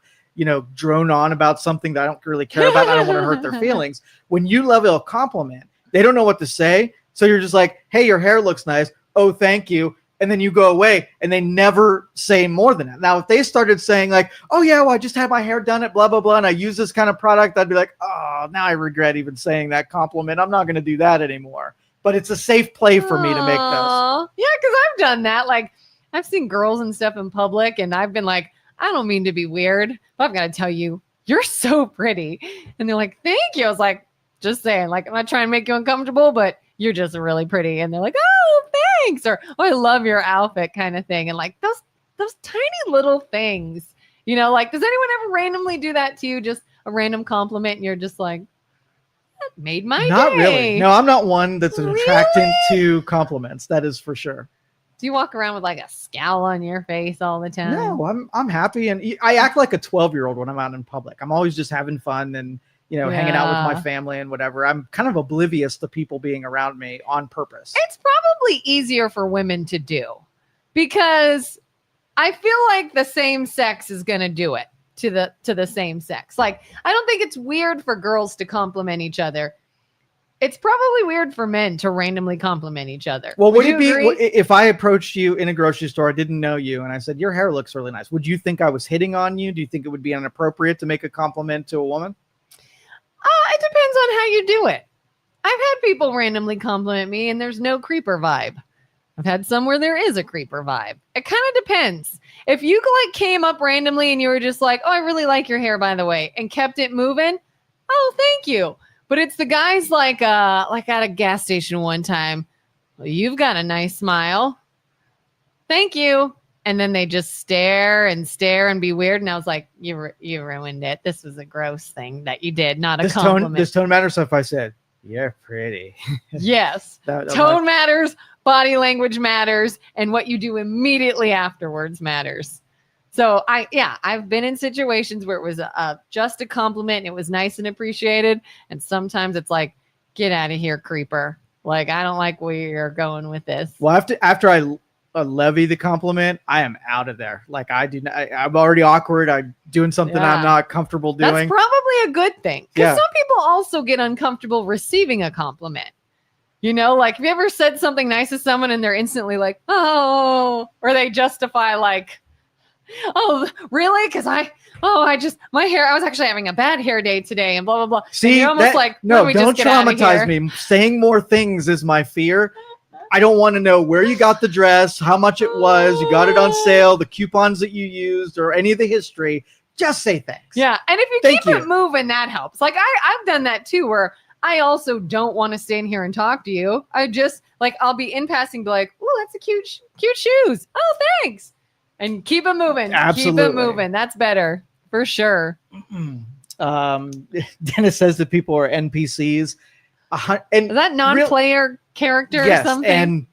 drone on about something that I don't really care about. I don't want to hurt their feelings. When you level a compliment, they don't know what to say. So you're just like, hey, your hair looks nice. Oh, thank you. And then you go away and they never say more than that. Now, if they started saying like, oh yeah, well, I just had my hair done at blah, blah, blah, and I use this kind of product, I'd be like, oh, now I regret even saying that compliment. I'm not going to do that anymore. But it's a safe play for me to make those. Yeah, because I've done that. Like, I've seen girls and stuff in public, and I've been like, I don't mean to be weird, but I've got to tell you, you're so pretty. And they're like, thank you. I was like, just saying, like, I'm not trying to make you uncomfortable, but you're just really pretty. And they're like, oh, thanks. Or, oh, I love your outfit kind of thing. And like those tiny little things, like, does anyone ever randomly do that to you? Just a random compliment. And you're just like, that made my Not day. really. No, I'm not one that's an attractant to compliments. That is for sure. Do you walk around with like a scowl on your face all the time? No, I'm happy. And I act like a 12-year-old when I'm out in public. I'm always just having fun and, hanging out with my family and whatever. I'm kind of oblivious to people being around me on purpose. It's probably easier for women to do because I feel like the same sex is going to do it to the same sex. Like, I don't think it's weird for girls to compliment each other. It's probably weird for men to randomly compliment each other. Well, would it be if I approached you in a grocery store, I didn't know you, and I said, your hair looks really nice. Would you think I was hitting on you? Do you think it would be inappropriate to make a compliment to a woman? It depends on how you do it. I've had people randomly compliment me and there's no creeper vibe. I've had some where there is a creeper vibe. It kind of depends. If you like came up randomly and you were just like, oh, I really like your hair, by the way, and kept it moving. Oh, thank you. But it's the guys like at a gas station one time. Well, you've got a nice smile. Thank you. And then they just stare and be weird. And I was like, you ruined it. This was a gross thing that you did, not a compliment. Does tone matter? So if I said, you're pretty. Yes. Tone matters. Body language matters. And what you do immediately afterwards matters. So I've been in situations where it was just a compliment and it was nice and appreciated. And sometimes it's like, get out of here, creeper. Like, I don't like where you're going with this. Well, after I levy the compliment, I am out of there. Like, I'm already awkward. I'm doing something I'm not comfortable doing. That's probably a good thing. Because some people also get uncomfortable receiving a compliment. Like, have you ever said something nice to someone and they're instantly like, oh, or they justify like, oh, really? Because my hair, I was actually having a bad hair day today and blah, blah, blah. See, you're almost no, don't traumatize me. Saying more things is my fear. I don't want to know where you got the dress, how much it was, you got it on sale, the coupons that you used, or any of the history. Just say thanks. Yeah. And if you keep it moving, that helps. Like, I've done that too, where I also don't want to stand here and talk to you. I just I'll be in passing, be like, oh, that's a cute shoes. Oh, thanks. And keep it moving. Absolutely. Keep it moving. That's better for sure. Dennis says that people are NPCs. And is that non-player character or something?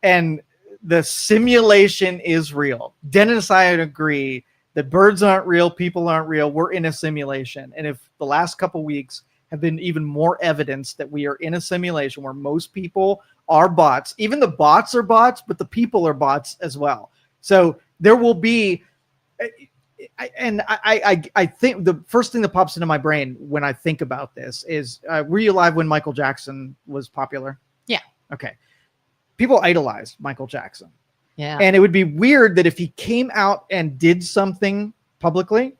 And the simulation is real. Dennis and I agree that birds aren't real, people aren't real. We're in a simulation. And if the last couple weeks have been even more evidence that we are in a simulation where most people are bots, even the bots are bots, but the people are bots as well. So there will be, I think the first thing that pops into my brain when I think about this is, were you alive when Michael Jackson was popular? Yeah. Okay. People idolized Michael Jackson. Yeah. And it would be weird that if he came out and did something publicly,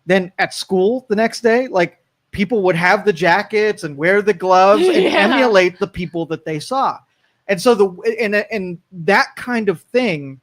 then at school the next day, like, people would have the jackets and wear the gloves and emulate the people that they saw. And so and that kind of thing,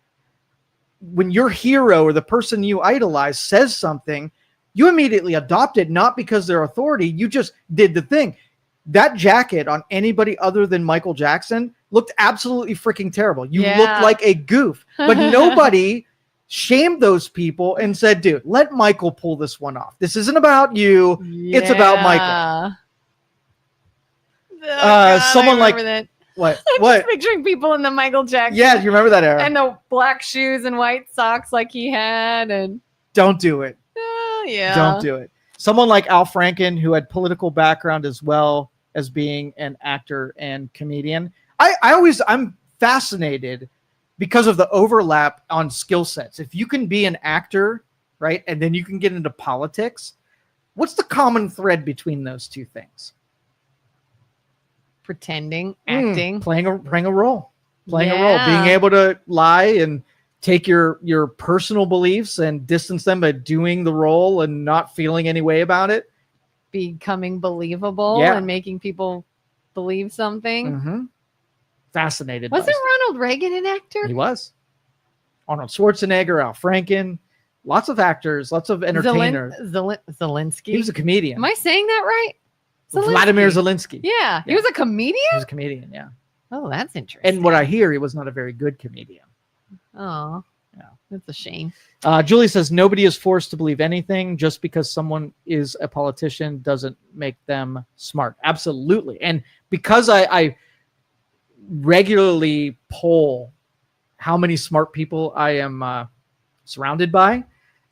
when your hero or the person you idolize says something, you immediately adopt it, not because they're authority. You just did the thing. That jacket on anybody other than Michael Jackson looked absolutely freaking terrible. You looked like a goof, but nobody shamed those people and said, dude, let Michael pull this one off. This isn't about you. Yeah. It's about Michael. Someone like that. What? I'm just picturing people in the Michael Jackson. Yeah, you remember that era? And the black shoes and white socks like he had. And don't do it. Yeah. Don't do it. Someone like Al Franken, who had political background as well as being an actor and comedian. I'm fascinated because of the overlap on skill sets. If you can be an actor right? And then you can get into politics. What's the common thread between those two things? Pretending, acting, playing a role, a role, being able to lie and take your personal beliefs and distance them by doing the role and not feeling any way about it. Becoming believable and making people believe something. Fascinated. Wasn't Ronald Reagan an actor? He was. Arnold Schwarzenegger, Al Franken, lots of actors, lots of entertainers. Zelensky. He was a comedian. Am I saying that right? Vladimir Zelensky. Yeah. He was a comedian? He was a comedian, yeah. Oh, that's interesting. And what I hear, he was not a very good comedian. Oh, yeah. That's a shame. Julie says, nobody is forced to believe anything. Just because someone is a politician doesn't make them smart. Absolutely. And because I regularly poll how many smart people I am surrounded by,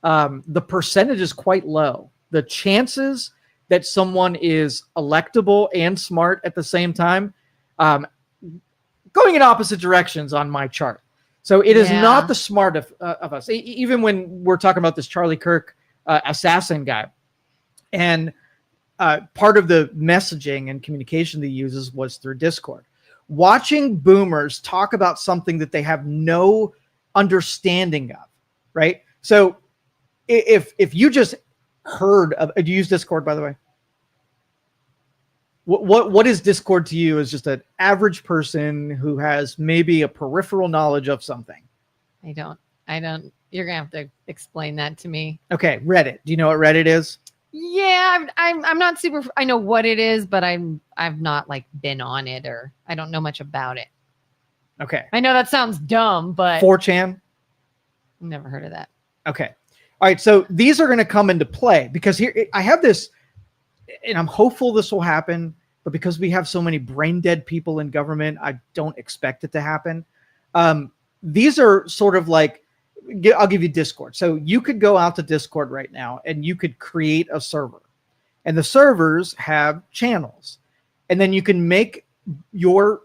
the percentage is quite low. The chances that someone is electable and smart at the same time, going in opposite directions on my chart. So it is not the smart of us. Even when we're talking about this Charlie Kirk assassin guy, and part of the messaging and communication that he uses was through Discord. Watching boomers talk about something that they have no understanding of, right? So if you just heard of, do you use Discord, by the way? What is Discord to you as just an average person who has maybe a peripheral knowledge of something? I don't. You're gonna have to explain that to me. Okay, Reddit. Do you know what Reddit is? Yeah, I'm not super. I know what it is, but I've not like been on it, or I don't know much about it. Okay. I know that sounds dumb, but 4chan. Never heard of that. Okay. All right. So these are going to come into play because here I have this, and I'm hopeful this will happen, but because we have so many brain dead people in government, I don't expect it to happen. These are sort of like, I'll give you Discord. So you could go out to Discord right now and you could create a server, and the servers have channels, and then you can make your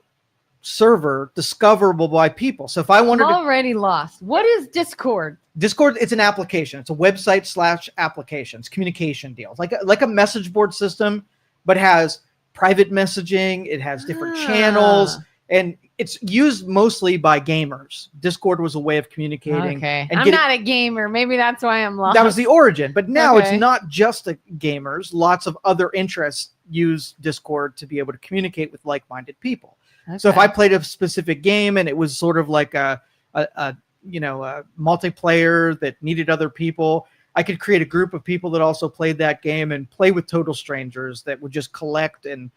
server discoverable by people. So if I wanted I'm already lost. What is Discord? Discord, it's an application. It's a website / applications, communication deals, like a message board system, but has private messaging. It has different channels, and it's used mostly by gamers. Discord was a way of communicating. Okay. And I'm not a gamer. Maybe that's why I'm lost. That was the origin. But now it's not just gamers. Lots of other interests use Discord to be able to communicate with like-minded people. Okay. So if I played a specific game and it was sort of like a multiplayer that needed other people, I could create a group of people that also played that game and play with total strangers that would just collect and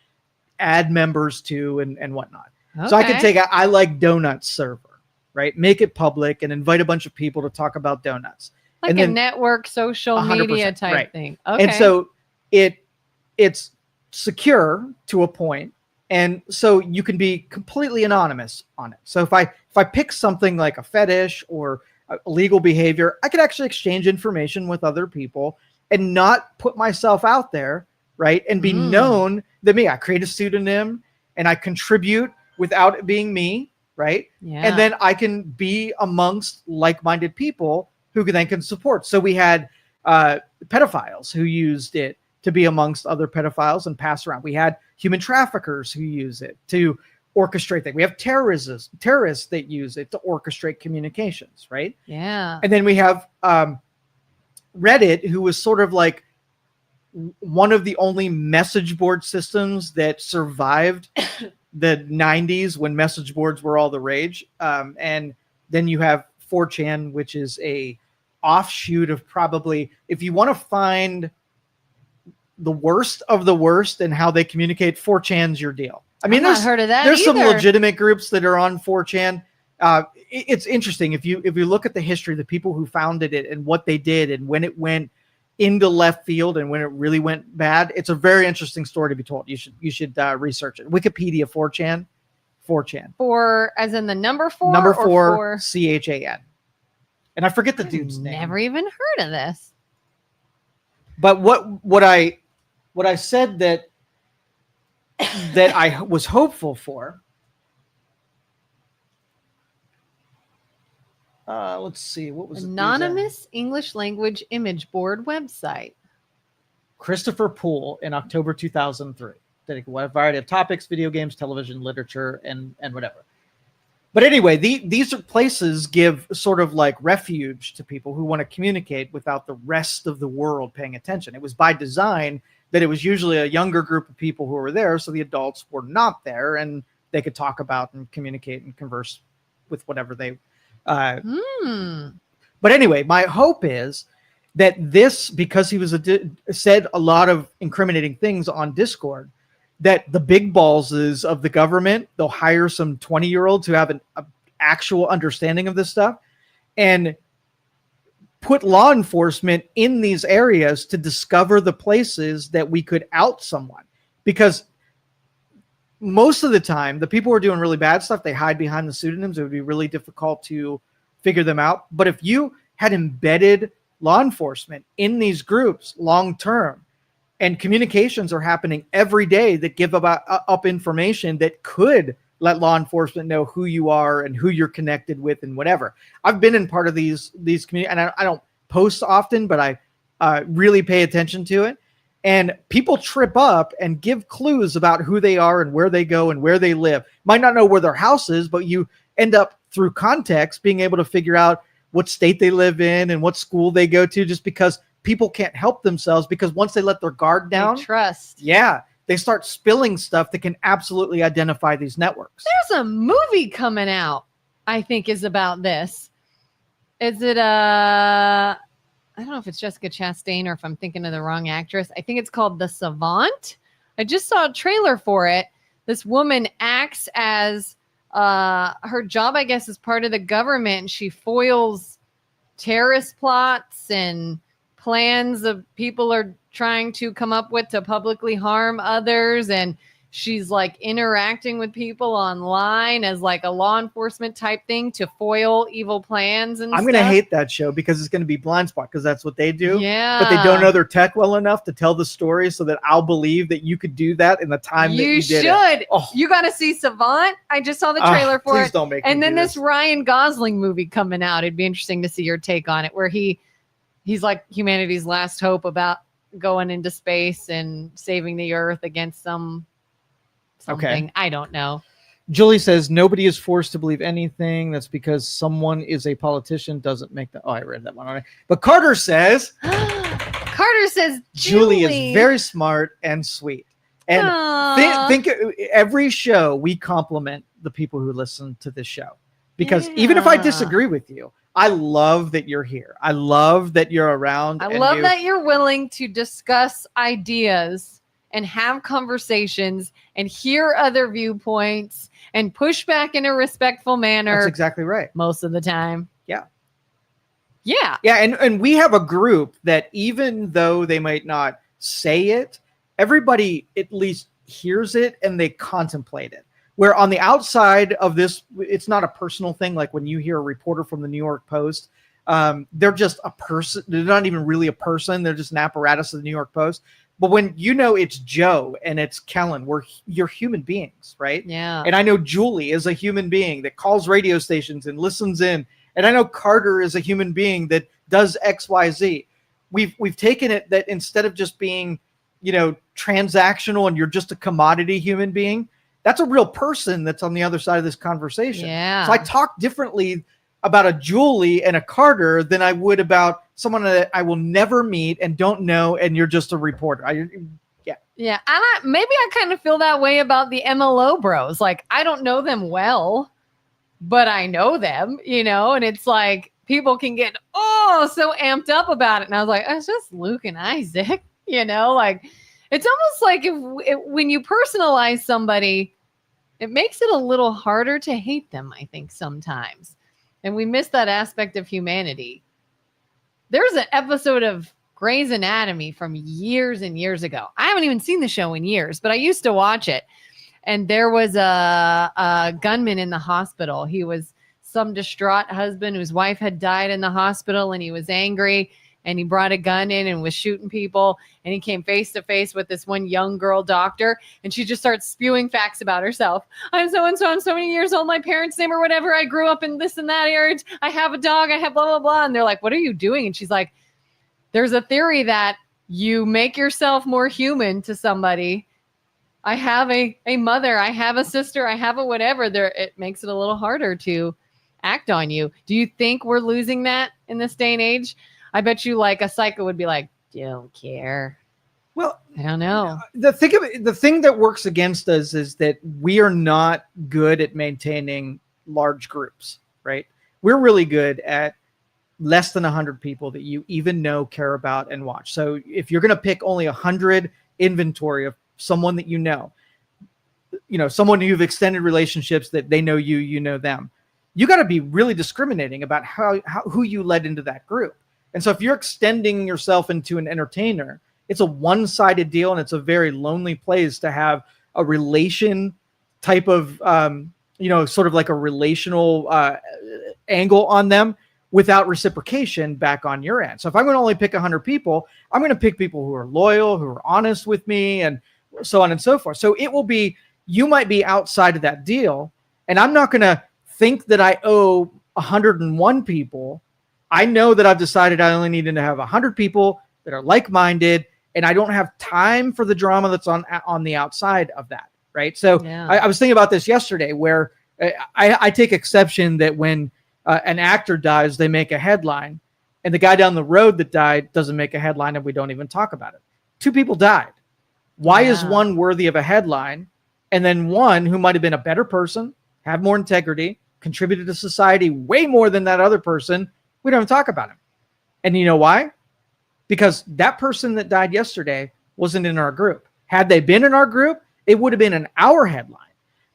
add members to and whatnot. Okay. So I could take I like donuts server, right? Make it public and invite a bunch of people to talk about donuts. Like and a network social media type thing. Okay. And so it's secure to a point. And so you can be completely anonymous on it. So if I pick something like a fetish or illegal behavior, I could actually exchange information with other people and not put myself out there, right? And be known that I create a pseudonym and I contribute without it being me, right? Yeah. And then I can be amongst like-minded people who then can support. So we had pedophiles who used it to be amongst other pedophiles and pass around. We had human traffickers who use it to orchestrate things. We have terrorists that use it to orchestrate communications, right? Yeah. And then we have Reddit, who was sort of like one of the only message board systems that survived the 90s when message boards were all the rage. And then you have 4chan, which is a offshoot of probably, if you want to find the worst of the worst and how they communicate, 4chan's your deal. I mean, I've not heard of that there's either. Some legitimate groups that are on 4chan. It's interesting if you look at the history, the people who founded it and what they did and when it went into left field and when it really went bad. It's a very interesting story to be told. You should research it. Wikipedia 4chan. 4chan. 4 as in the number 4? Number 4 CHAN. And I forget the dude's name. Never even heard of this. But what I said that I was hopeful for Let's see. What was Anonymous English language image board website. Christopher Poole in October 2003. Dedicated a variety of topics, video games, television, literature, and whatever. But anyway, these are places give sort of like refuge to people who want to communicate without the rest of the world paying attention. It was by design that it was usually a younger group of people who were there, so the adults were not there, and they could talk about and communicate and converse with whatever they. But anyway, my hope is that this, because he was said a lot of incriminating things on Discord, that the big balls of the government, they'll hire some 20-year-olds who have an actual understanding of this stuff and put law enforcement in these areas to discover the places that we could out someone. Because most of the time, the people who are doing really bad stuff, they hide behind the pseudonyms. It would be really difficult to figure them out. But if you had embedded law enforcement in these groups long-term, and communications are happening every day that give up information that could let law enforcement know who you are and who you're connected with and whatever. I've been in part of these communities, and I don't post often, but I really pay attention to it. And people trip up and give clues about who they are and where they go and where they live. Might not know where their house is, but you end up through context being able to figure out what state they live in and what school they go to, just because people can't help themselves, because once they let their guard down, they start spilling stuff that can absolutely identify these networks. There's a movie coming out, I think, is about this. Is it I don't know if it's Jessica Chastain or if I'm thinking of the wrong actress. I think it's called The Savant. I just saw a trailer for it. This woman acts as her job, I guess, is part of the government, and she foils terrorist plots and plans that people are trying to come up with to publicly harm others. And she's like interacting with people online as like a law enforcement type thing to foil evil plans and I'm stuff. going to hate that show because it's going to be blind spot, because that's what they do. Yeah. But they don't know their tech well enough to tell the story so that I'll believe that you could do that in the time that you did it. Oh. You got to see Savant. I just saw the trailer for please it. Don't make and me then do this Ryan Gosling movie coming out. It'd be interesting to see your take on it, where he's like humanity's last hope about going into space and saving the earth against something. Okay. I don't know. Julie says nobody is forced to believe anything. That's because someone is a politician doesn't make that. Oh, I read that one already. But Carter says Julie is very smart and sweet. And think every show we compliment the people who listen to this show, because even if I disagree with you, I love that you're here. I love that you're around. I love that you're willing to discuss ideas and have conversations and hear other viewpoints and push back in a respectful manner. That's exactly right. Most of the time. Yeah. Yeah. Yeah. And we have a group that, even though they might not say it, everybody at least hears it and they contemplate it. Where on the outside of this, it's not a personal thing. Like when you hear a reporter from the New York Post, they're just a person. They're not even really a person. They're just an apparatus of the New York Post. But when you know it's Joe and it's Kellen, you're human beings, right? Yeah. And I know Julie is a human being that calls radio stations and listens in. And I know Carter is a human being that does X, Y, Z. We've taken it that instead of just being, transactional and you're just a commodity human being, that's a real person that's on the other side of this conversation. Yeah. So I talk differently about a Julie and a Carter than I would about someone that I will never meet and don't know, and you're just a reporter. Yeah. Maybe I kind of feel that way about the MLO bros. Like, I don't know them well, but I know them, and it's like people can get, so amped up about it. And I was like, it's just Luke and Isaac, like it's almost like when you personalize somebody, it makes it a little harder to hate them, I think, sometimes. And we miss that aspect of humanity. There's an episode of Grey's Anatomy from years and years ago. I haven't even seen the show in years, but I used to watch it. And there was a gunman in the hospital. He was some distraught husband whose wife had died in the hospital, and he was angry. and he brought a gun in and was shooting people, and he came face to face with this one young girl doctor, and she just starts spewing facts about herself. I'm so and so, I'm so many years old, my parents' name or whatever, I grew up in this and that area, I have a dog, I have blah blah blah. And they're like, what are you doing? And she's like, there's a theory that you make yourself more human to somebody. I have a mother, I have a sister, I have a whatever. It makes it a little harder to act on you. Do you think we're losing that in this day and age? I bet you like a psycho would be like, don't care. Well, I don't know. The thing that works against us is that we are not good at maintaining large groups, right? We're really good at less than 100 people that you even know, care about, and watch. So if you're going to pick only 100 inventory of someone that you know, someone you've extended relationships that they know you, you know them, you got to be really discriminating about who you let into that group. And so if you're extending yourself into an entertainer, it's a one-sided deal, and it's a very lonely place to have a relation type of, sort of like a relational angle on them without reciprocation back on your end. So if I'm going to only pick 100 people, I'm going to pick people who are loyal, who are honest with me, and so on and so forth. So it will be, you might be outside of that deal, and I'm not going to think that I owe 101 people. I know that I've decided I only need to have 100 people that are like-minded, and I don't have time for the drama that's on the outside of that, right? So yeah. I was thinking about this yesterday, where I take exception that when an actor dies, they make a headline, and the guy down the road that died doesn't make a headline, and we don't even talk about it. 2 people died. Why is one worthy of a headline, and then one who might have been a better person, have more integrity, contributed to society way more than that other person, we don't even talk about him? And you know why? Because that person that died yesterday wasn't in our group. Had they been in our group, it would have been an hour headline.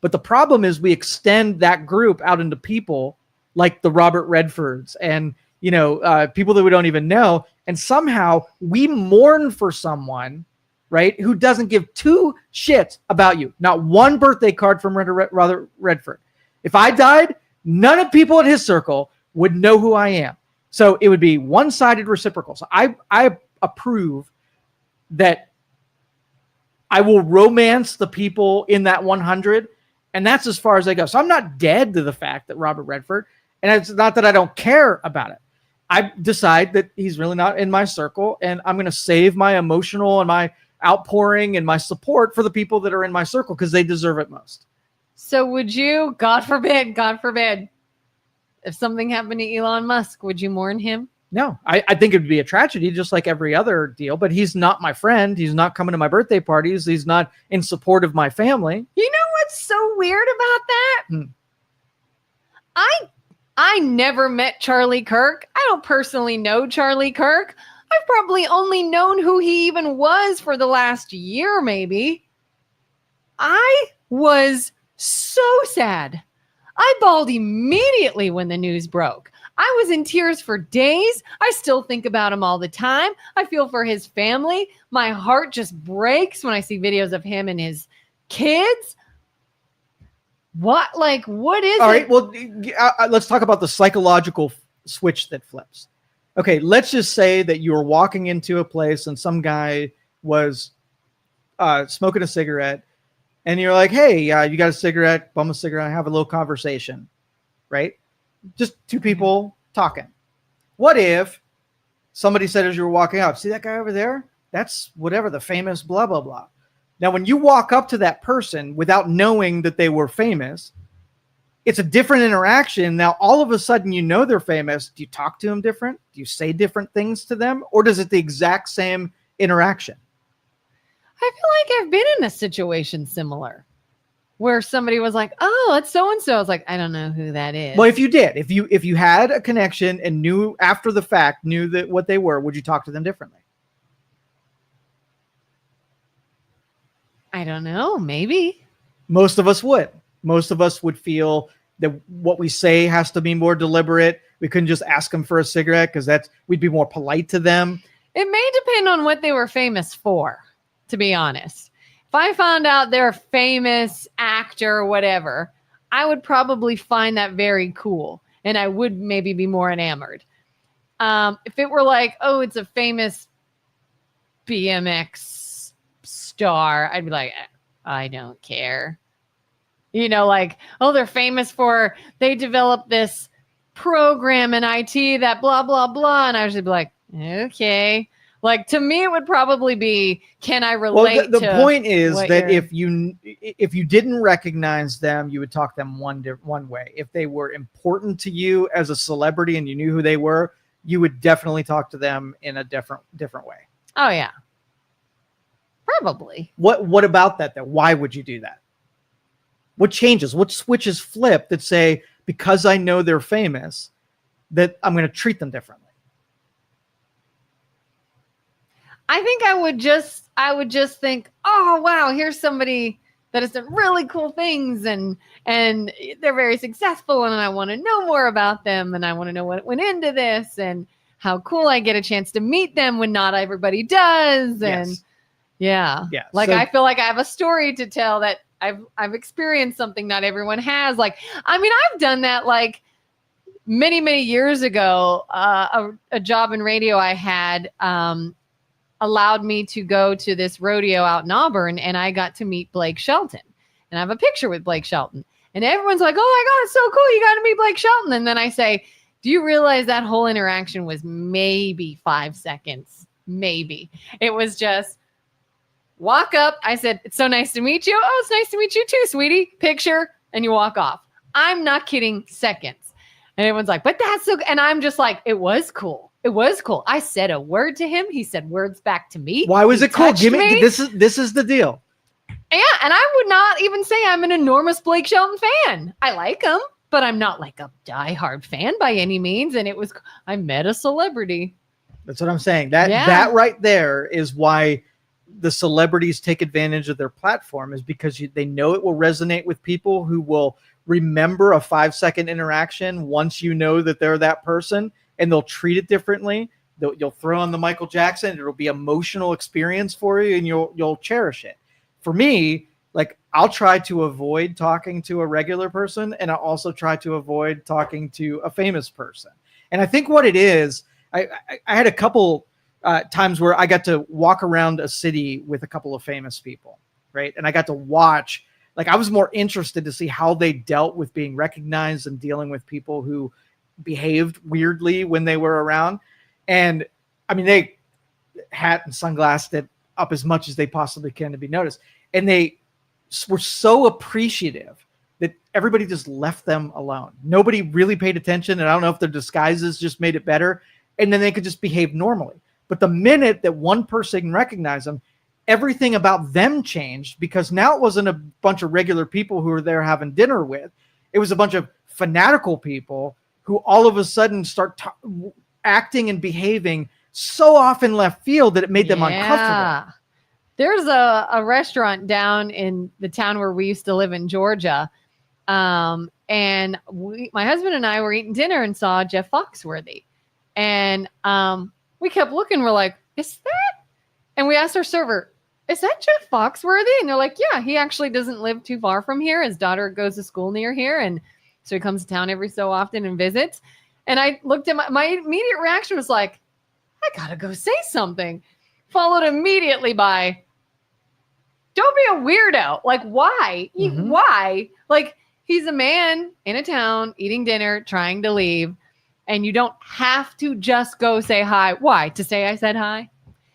But the problem is we extend that group out into people like the Robert Redfords and, people that we don't even know. And somehow we mourn for someone, right, who doesn't give 2 shits about you. Not one birthday card from Robert Redford. If I died, none of people in his circle would know who I am. So it would be one-sided reciprocal. So I approve that I will romance the people in that 100, and that's as far as I go. So I'm not dead to the fact that Robert Redford, and it's not that I don't care about it. I decide that he's really not in my circle, and I'm going to save my emotional and my outpouring and my support for the people that are in my circle because they deserve it most. So would you, God forbid, if something happened to Elon Musk, would you mourn him? No, I think it would be a tragedy just like every other deal, but he's not my friend. He's not coming to my birthday parties. He's not in support of my family. You know what's so weird about that? I never met Charlie Kirk. I don't personally know Charlie Kirk. I've probably only known who he even was for the last year, maybe. I was so sad. I bawled immediately when the news broke. I was in tears for days. I still think about him all the time. I feel for his family. My heart just breaks when I see videos of him and his kids. What is it? All right, well, let's talk about the psychological switch that flips. Okay, let's just say that you were walking into a place and some guy was smoking a cigarette, and you're like, hey, you got a cigarette, bum a cigarette, have a little conversation, right? Just 2 people talking. What if somebody said as you were walking up, see that guy over there? That's whatever, the famous blah, blah, blah. Now, when you walk up to that person without knowing that they were famous, it's a different interaction. Now, all of a sudden, you know they're famous. Do you talk to them different? Do you say different things to them? Or does it the exact same interaction? I feel like I've been in a situation similar where somebody was like, oh, that's so-and-so. I was like, I don't know who that is. Well, if you did, if you had a connection and knew after the fact, knew that what they were, would you talk to them differently? I don't know. Maybe. Most of us would. Most of us would feel that what we say has to be more deliberate. We couldn't just ask them for a cigarette because we'd be more polite to them. It may depend on what they were famous for, to be honest. If I found out they're a famous actor or whatever, I would probably find that very cool. And I would maybe be more enamored. If it were like, oh, it's a famous BMX star, I'd be like, I don't care. Like, oh, they're famous for, they developed this program in IT that blah, blah, blah. And I would just be like, okay. Like, to me, it would probably be, can I relate the to point is that if you didn't recognize them, you would talk them one way. If they were important to you as a celebrity and you knew who they were, you would definitely talk to them in a different way. Oh, yeah. Probably. What about that, though? Why would you do that? What changes? What switches flip that say, because I know they're famous, that I'm going to treat them differently? I think I would just think, oh, wow, here's somebody that has done really cool things and they're very successful and I want to know more about them and I want to know what went into this and how cool I get a chance to meet them when not everybody does. And yeah. Like, I feel like I have a story to tell that I've experienced something not everyone has. Like, I mean, I've done that like many, many years ago. A job in radio I had allowed me to go to this rodeo out in Auburn, and I got to meet Blake Shelton. And I have a picture with Blake Shelton. And everyone's like, oh my God, it's so cool. You got to meet Blake Shelton. And then I say, do you realize that whole interaction was maybe 5 seconds? Maybe. It was just, walk up. I said, it's so nice to meet you. Oh, it's nice to meet you too, sweetie. Picture, and you walk off. I'm not kidding, seconds. And everyone's like, but that's so, and I'm just like, it was cool. It was cool. I said a word to him. He said words back to me. Why was it cool? Give me, this is the deal. Yeah, and I would not even say I'm an enormous Blake Shelton fan. I like him, but I'm not like a diehard fan by any means. And I met a celebrity. That's what I'm saying. That right there is why the celebrities take advantage of their platform, is because they know it will resonate with people who will remember a 5-second interaction once you know that they're that person, and they'll treat it differently. You'll throw on the Michael Jackson. It'll be emotional experience for you, and you'll cherish it. For me, like, I'll try to avoid talking to a regular person, and I'll also try to avoid talking to a famous person. And I think what it is, I had a couple times where I got to walk around a city with a couple of famous people, right? And I got to watch, like, I was more interested to see how they dealt with being recognized and dealing with people who behaved weirdly when they were around. And I mean, they hat and sunglassed it up as much as they possibly can to be noticed. And they were so appreciative that everybody just left them alone. Nobody really paid attention. And I don't know if their disguises just made it better. And then they could just behave normally. But the minute that one person recognized them, everything about them changed, because now it wasn't a bunch of regular people who were there having dinner with. It was a bunch of fanatical people who all of a sudden start acting and behaving so off in left field that it made them uncomfortable. There's a restaurant down in the town where we used to live in Georgia. And my husband and I were eating dinner and saw Jeff Foxworthy. And we kept looking. We're like, is that? And we asked our server, is that Jeff Foxworthy? And they're like, yeah, he actually doesn't live too far from here. His daughter goes to school near here. And so he comes to town every so often and visits. And I looked at my immediate reaction was like, I got to go say something. Followed immediately by, don't be a weirdo. Like, why? Why? Like, he's a man in a town eating dinner, trying to leave. And you don't have to just go say hi. Why? To say I said hi?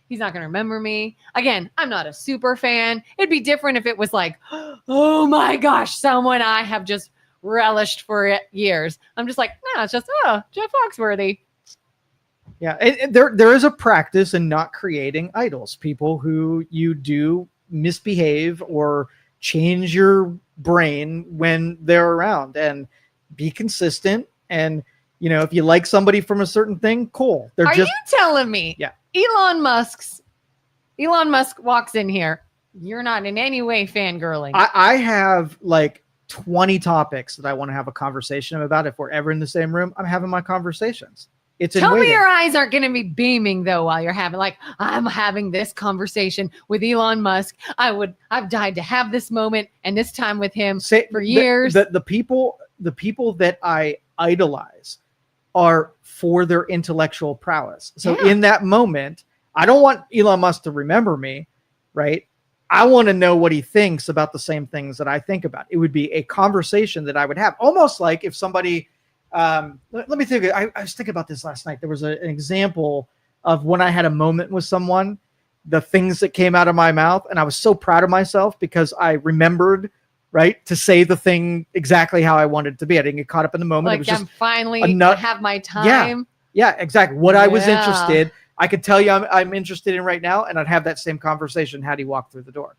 He's not going to remember me. Again, I'm not a super fan. It'd be different if it was like, oh my gosh, someone I have just relished for years. I'm just like, no, it's just, Jeff Foxworthy. Yeah, and there is a practice in not creating idols, people who you do misbehave or change your brain when they're around, and be consistent. And, you know, if you like somebody from a certain thing, cool. Are you telling me? Yeah. Elon Musk walks in here. You're not in any way fangirling. I have like 20 topics that I want to have a conversation about. If we're ever in the same room, I'm having my conversations. Tell me your eyes aren't going to be beaming though while you're having, like, I'm having this conversation with Elon Musk. I've died to have this moment and this time with him for years. The people that I idolize are for their intellectual prowess. So in that moment, I don't want Elon Musk to remember me, right? I want to know what he thinks about the same things that I think about. It would be a conversation that I would have, almost like if somebody, let me think. I was thinking about this last night. There was an example of when I had a moment with someone, the things that came out of my mouth, and I was so proud of myself because I remembered, right, to say the thing exactly how I wanted it to be. I didn't get caught up in the moment. Like, it was just I'm finally I have my time. Yeah, exactly. What I was interested, I could tell you I'm interested in right now, and I'd have that same conversation had he walked through the door.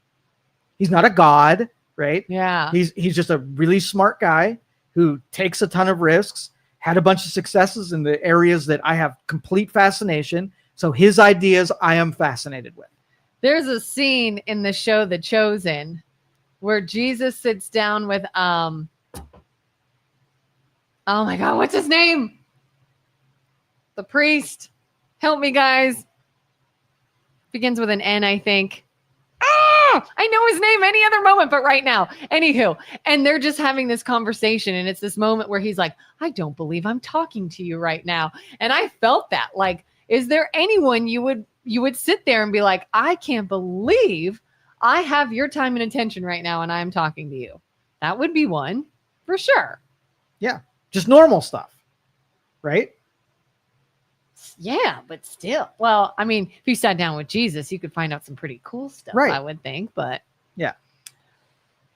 He's not a god, right? Yeah. He's just a really smart guy who takes a ton of risks, had a bunch of successes in the areas that I have complete fascination. So his ideas I am fascinated with. There's a scene in the show The Chosen where Jesus sits down with oh my God, what's his name? The priest. Help me, guys. Begins with an N, I think. I know his name any other moment, but right now. Anywho, and they're just having this conversation, and it's this moment where he's like, I don't believe I'm talking to you right now. And I felt that. Like, is there anyone you would sit there and be like, I can't believe I have your time and attention right now, and I'm talking to you? That would be one, for sure. Yeah, just normal stuff, right? Yeah, but still. Well, I mean, if you sat down with Jesus, you could find out some pretty cool stuff, right? I would think, but yeah.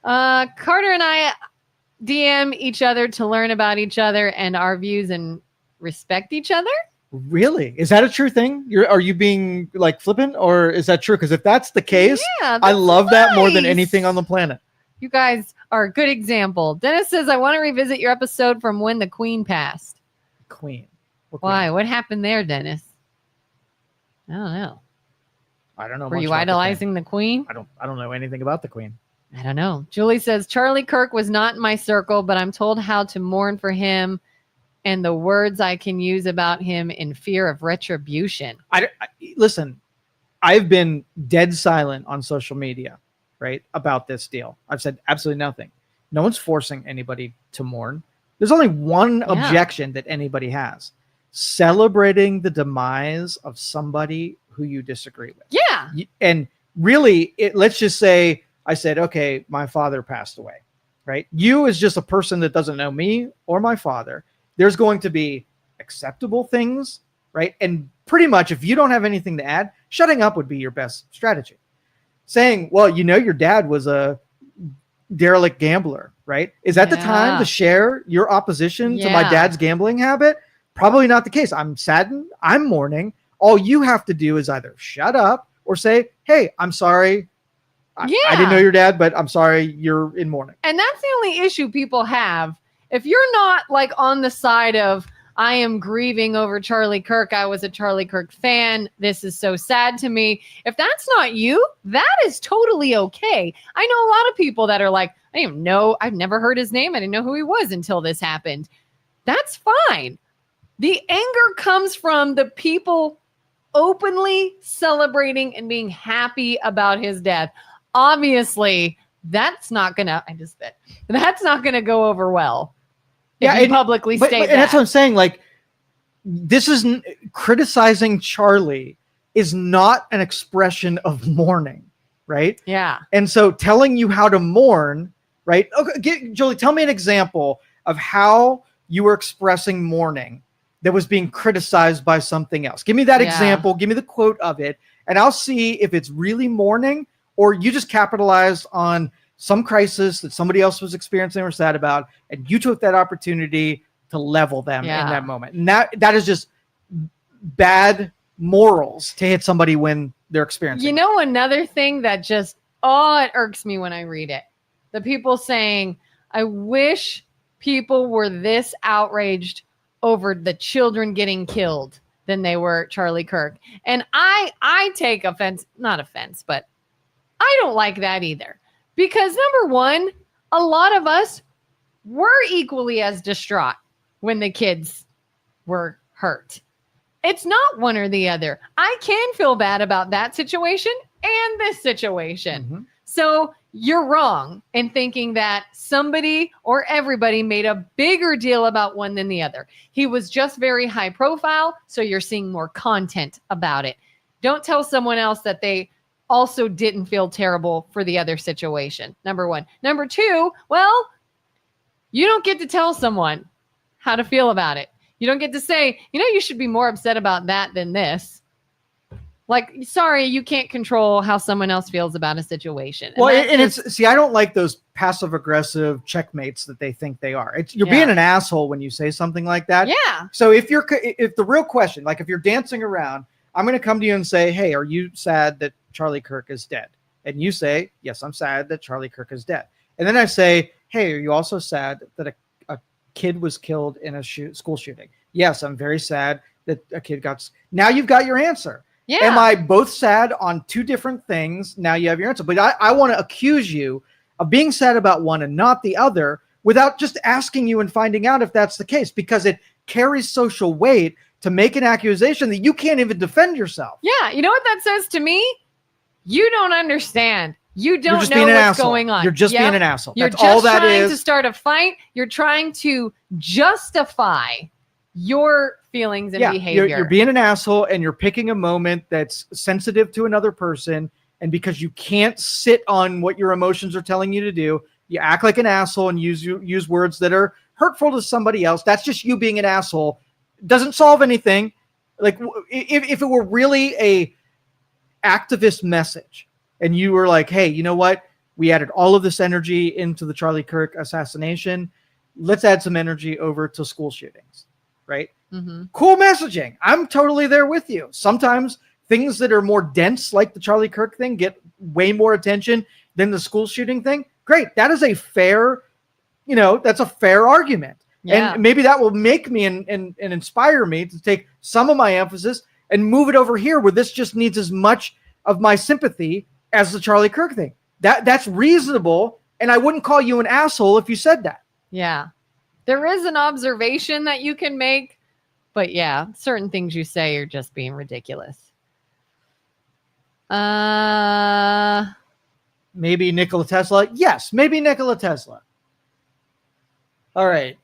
Carter and I DM each other to learn about each other and our views and respect each other. Really? Is that a true thing? Are you being like flippant, or is that true? Because if that's the case, I love that more than anything on the planet. You guys are a good example. Dennis says, I want to revisit your episode from when the Queen passed. Queen. Why? What happened there, Dennis? I don't know. I don't know. Were you idolizing the Queen? I don't know anything about the Queen. I don't know. Julie says, Charlie Kirk was not in my circle, but I'm told how to mourn for him and the words I can use about him in fear of retribution. Listen, I've been dead silent on social media, right, about this deal. I've said absolutely nothing. No one's forcing anybody to mourn. There's only one objection that anybody has. Celebrating the demise of somebody who you disagree with. Yeah. And really, let's just say I said, okay, my father passed away, right? You as just a person that doesn't know me or my father, there's going to be acceptable things, right? And pretty much if you don't have anything to add, shutting up would be your best strategy. Saying, well, your dad was a derelict gambler, right? Is that the time to share your opposition to my dad's gambling habit? Probably not the case. I'm saddened. I'm mourning. All you have to do is either shut up or say, hey, I'm sorry. I didn't know your dad, but I'm sorry you're in mourning. And that's the only issue people have. If you're not like on the side of, I am grieving over Charlie Kirk. I was a Charlie Kirk fan. This is so sad to me. If that's not you, that is totally okay. I know a lot of people that are like, I didn't even know. I've never heard his name. I didn't know who he was until this happened. That's fine. The anger comes from the people openly celebrating and being happy about his death. Obviously, that's not gonna go over well. If you publicly state that. And that's what I'm saying. Like, this is criticizing Charlie is not an expression of mourning, right? Yeah. And so telling you how to mourn, right? Okay, Jolie, tell me an example of how you were expressing mourning that was being criticized by something else. Give me that example. Give me the quote of it, and I'll see if it's really mourning or you just capitalized on some crisis that somebody else was experiencing or sad about, and you took that opportunity to level them in that moment. And that is just bad morals to hit somebody when they're experiencing. Another thing that just, it irks me when I read it. The people saying, I wish people were this outraged over the children getting killed than they were Charlie Kirk. And I take offense, not offense, but I don't like that either. Because number one, a lot of us were equally as distraught when the kids were hurt. It's not one or the other. I can feel bad about that situation and this situation. Mm-hmm. So you're wrong in thinking that somebody or everybody made a bigger deal about one than the other. He was just very high profile, so you're seeing more content about it. Don't tell someone else that they also didn't feel terrible for the other situation. Number one. Number two, well, you don't get to tell someone how to feel about it. You don't get to say, you should be more upset about that than this. Like, sorry, you can't control how someone else feels about a situation. Well, I don't like those passive aggressive checkmates that they think they are. You're being an asshole when you say something like that. Yeah. So if the real question, like if you're dancing around, I'm going to come to you and say, hey, are you sad that Charlie Kirk is dead? And you say, yes, I'm sad that Charlie Kirk is dead. And then I say, hey, are you also sad that a kid was killed in a school shooting? Yes, I'm very sad that a kid got. Now you've got your answer. Yeah. Am I both sad on two different things? Now you have your answer. But I want to accuse you of being sad about one and not the other without just asking you and finding out if that's the case, because it carries social weight to make an accusation that you can't even defend yourself. Yeah. You know what that says to me? You don't understand. You don't know what's going on. You're just being an asshole. You're That's all that is. You're just trying to start a fight. You're trying to justify your feelings and behavior. You're being an asshole, and you're picking a moment that's sensitive to another person. And because you can't sit on what your emotions are telling you to do, you act like an asshole and use words that are hurtful to somebody else. That's just you being an asshole. Doesn't solve anything. Like if it were really a activist message and you were like, hey, you know what? We added all of this energy into the Charlie Kirk assassination. Let's add some energy over to school shootings, right? Mm-hmm. Cool messaging. I'm totally there with you. Sometimes things that are more dense, like the Charlie Kirk thing, get way more attention than the school shooting thing. Great. That is a fair, that's a fair argument. Yeah. And maybe that will make me and inspire me to take some of my emphasis and move it over here where this just needs as much of my sympathy as the Charlie Kirk thing. That's reasonable. And I wouldn't call you an asshole if you said that. Yeah. There is an observation that you can make, but yeah, certain things you say are just being ridiculous. Maybe Nikola Tesla. Yes, maybe Nikola Tesla. All right.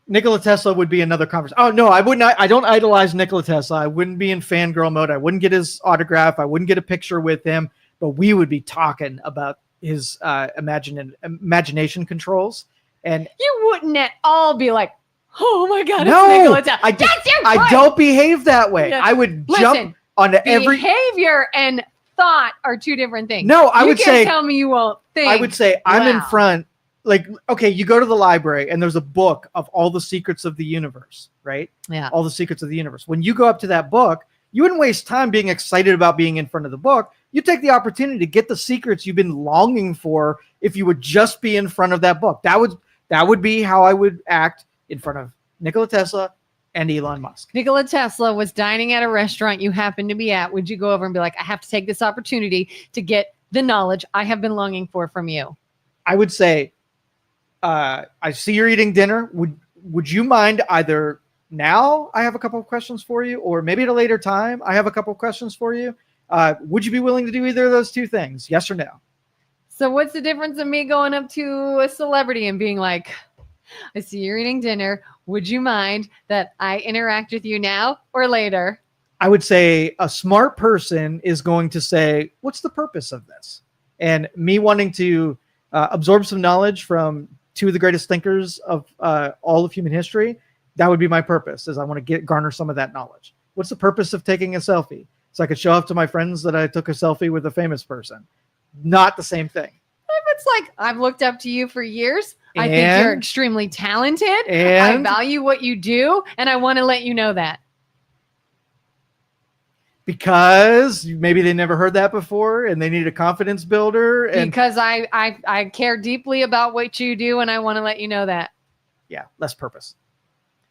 Nikola Tesla would be another conversation. Oh, no, I would not. I don't idolize Nikola Tesla. I wouldn't be in fangirl mode. I wouldn't get his autograph. I wouldn't get a picture with him, but we would be talking about his imagination controls. And you wouldn't at all be like, oh my God, no, it's Nikola Tesla. I don't behave that way. Yeah. I would jump on every behavior and thought are two different things. No, I would say, tell me you won't think. I would say I'm in front. Like, okay, you go to the library and there's a book of all the secrets of the universe, right? Yeah. All the secrets of the universe. When you go up to that book, you wouldn't waste time being excited about being in front of the book. You take the opportunity to get the secrets you've been longing for if you would just be in front of that book. That would be how I would act in front of Nikola Tesla and Elon Musk. Nikola Tesla was dining at a restaurant you happened to be at. Would you go over and be like, I have to take this opportunity to get the knowledge I have been longing for from you? I would say, I see you're eating dinner. Would you mind either now I have a couple of questions for you, or maybe at a later time I have a couple of questions for you? Would you be willing to do either of those two things? Yes or no? So what's the difference of me going up to a celebrity and being like, I see you're eating dinner. Would you mind that I interact with you now or later? I would say a smart person is going to say, what's the purpose of this? And me wanting to absorb some knowledge from two of the greatest thinkers of all of human history, that would be my purpose, is I want to garner some of that knowledge. What's the purpose of taking a selfie? So I could show off to my friends that I took a selfie with a famous person. Not the same thing. If it's like, I've looked up to you for years. I think you're extremely talented. I value what you do. And I want to let you know that. Because maybe they never heard that before and they need a confidence builder. And because I care deeply about what you do and I want to let you know that. Yeah, less purpose.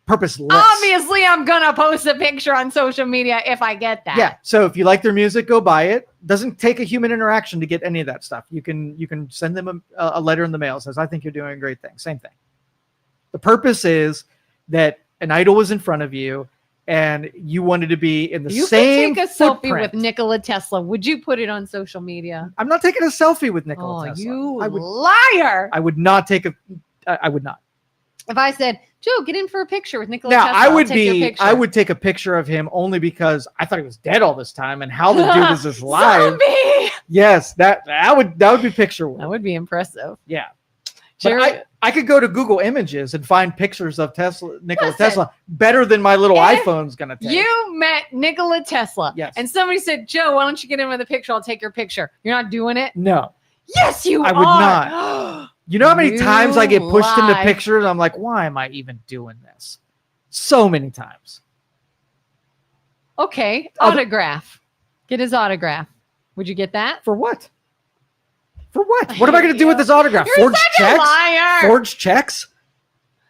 Purposeless. Obviously, I'm going to post a picture on social media if I get that. Yeah, so if you like their music, go buy it. Doesn't take a human interaction to get any of that stuff. You can send them a letter in the mail that says, I think you're doing a great thing. Same thing. The purpose is that an idol was in front of you and you wanted to be in the you same could take a selfie with Nikola Tesla. Would you put it on social media? I'm not taking a selfie with Nikola Tesla. You liar. I would not take I would not. If I said, Joe, get in for a picture with Nikola Now, Tesla, I would take a picture of him only because I thought he was dead all this time, and how the dude is this live. Zombie! Yes, that would be picture worthy. That would be impressive. Yeah. Jerry, But I could go to Google Images and find pictures of Nikola Tesla better than my little iPhone's gonna take. You met Nikola Tesla. Yes. And somebody said, Joe, why don't you get in with a picture? I'll take your picture. You're not doing it? No. Yes, you are. I would not. You know how many times I get pushed into lie. pictures? I'm like, why am I even doing this? So many times. Okay. Autograph. Get his autograph. Would you get that? For what? For what? What am I going to do with this autograph? You're Forged such checks? a liar. Forged checks?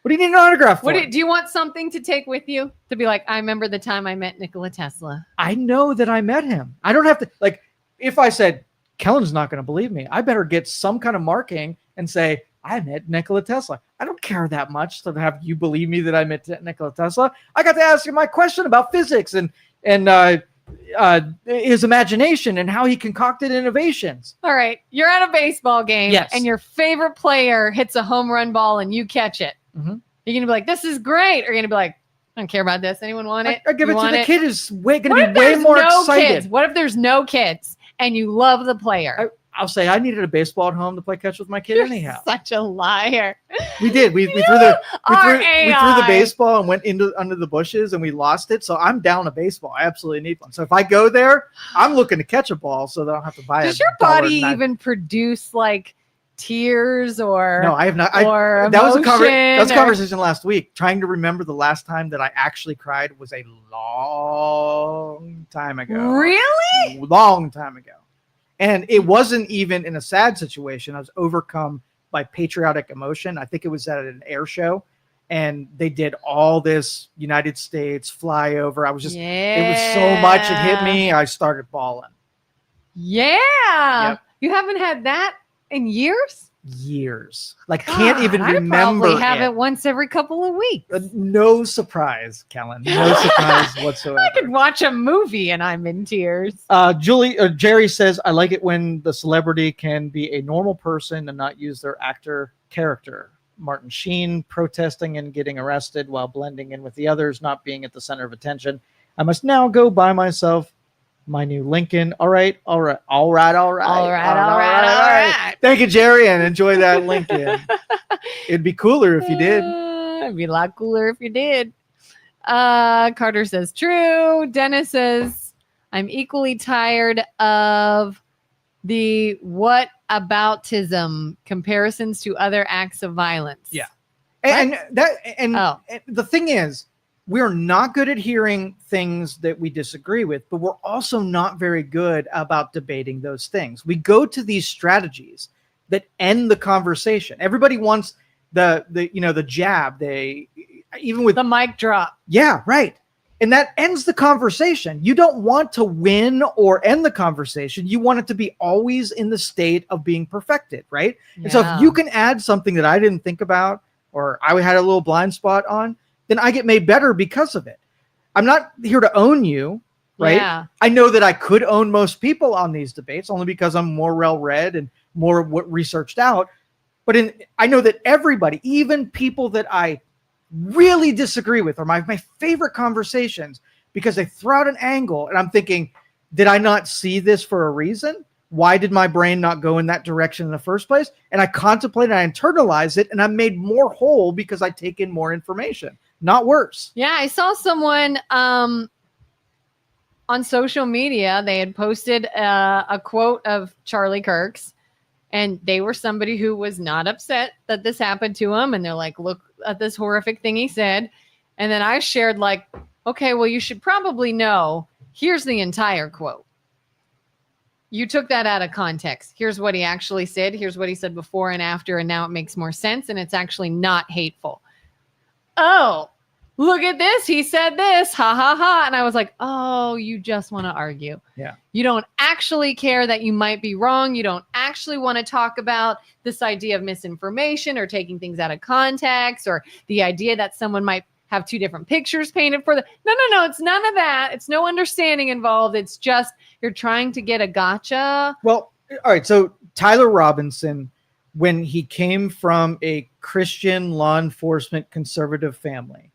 What do you need an autograph for? Do you want something to take with you? To be like, I remember the time I met Nikola Tesla. I know that I met him. I don't have to, like, if I said, Kellen's not going to believe me, I better get some kind of marking and say, I met Nikola Tesla. I don't care that much to have you believe me that I met Nikola Tesla. I got to ask him my question about physics and his imagination and how he concocted innovations. All right. You're at a baseball game and your favorite player hits a home run ball and you catch it. Mm-hmm. You're going to be like, this is great. Or you're going to be like, I don't care about this. Anyone want it? I give it to the kid who's going to be way more excited. Kids? What if there's no kids and you love the player? I'll say I needed a baseball at home to play catch with my kid anyhow. Such a liar. We did. We threw the baseball and went under the bushes and we lost it. So I'm down a baseball. I absolutely need one. So if I go there, I'm looking to catch a ball so that I don't have to buy it. Does your body even produce like tears or no? I have not. That was a conversation last week. Trying to remember the last time that I actually cried was a long time ago. Really? Long time ago. And it wasn't even in a sad situation. I was overcome by patriotic emotion. I think it was at an air show. And they did all this United States flyover. I was just, it was so much. It hit me. I started bawling. Yeah. Yep. You haven't had that in years? Years. Like, can't even remember. I probably have it once every couple of weeks. No surprise, Kellen. No surprise whatsoever. I could watch a movie and I'm in tears. Jerry says, I like it when the celebrity can be a normal person and not use their actor character. Martin Sheen protesting and getting arrested while blending in with the others, not being at the center of attention. I must now go buy myself my new Lincoln. All right. Thank you, Jerry, and enjoy that Lincoln. It'd be cooler if you did. It'd be a lot cooler if you did. Carter says, true. Dennis says, I'm equally tired of the what aboutism comparisons to other acts of violence. Yeah. And the thing is, we're not good at hearing things that we disagree with, but we're also not very good about debating those things. We go to these strategies that end the conversation. Everybody wants the jab. Even with the mic drop. Yeah, right. And that ends the conversation. You don't want to win or end the conversation. You want it to be always in the state of being perfected, right? Yeah. And so if you can add something that I didn't think about or I had a little blind spot on, then I get made better because of it. I'm not here to own you, right? Yeah. I know that I could own most people on these debates only because I'm more well-read and more researched out. But I know that everybody, even people that I really disagree with, are my favorite conversations because they throw out an angle and I'm thinking, did I not see this for a reason? Why did my brain not go in that direction in the first place? And I contemplate and I internalize it and I'm made more whole because I take in more information. Not worse. Yeah, I saw someone on social media. They had posted a quote of Charlie Kirk's, and they were somebody who was not upset that this happened to him. And they're like, look at this horrific thing he said. And then I shared like, okay, well, you should probably know. Here's the entire quote. You took that out of context. Here's what he actually said. Here's what he said before and after. And now it makes more sense. And it's actually not hateful. Oh, look at this. He said this. Ha, ha, ha. And I was like, oh, you just want to argue. Yeah. You don't actually care that you might be wrong. You don't actually want to talk about this idea of misinformation or taking things out of context or the idea that someone might have two different pictures painted for the. No. It's none of that. It's no understanding involved. It's just you're trying to get a gotcha. Well, all right. So Tyler Robinson, when he came from a Christian law enforcement conservative family,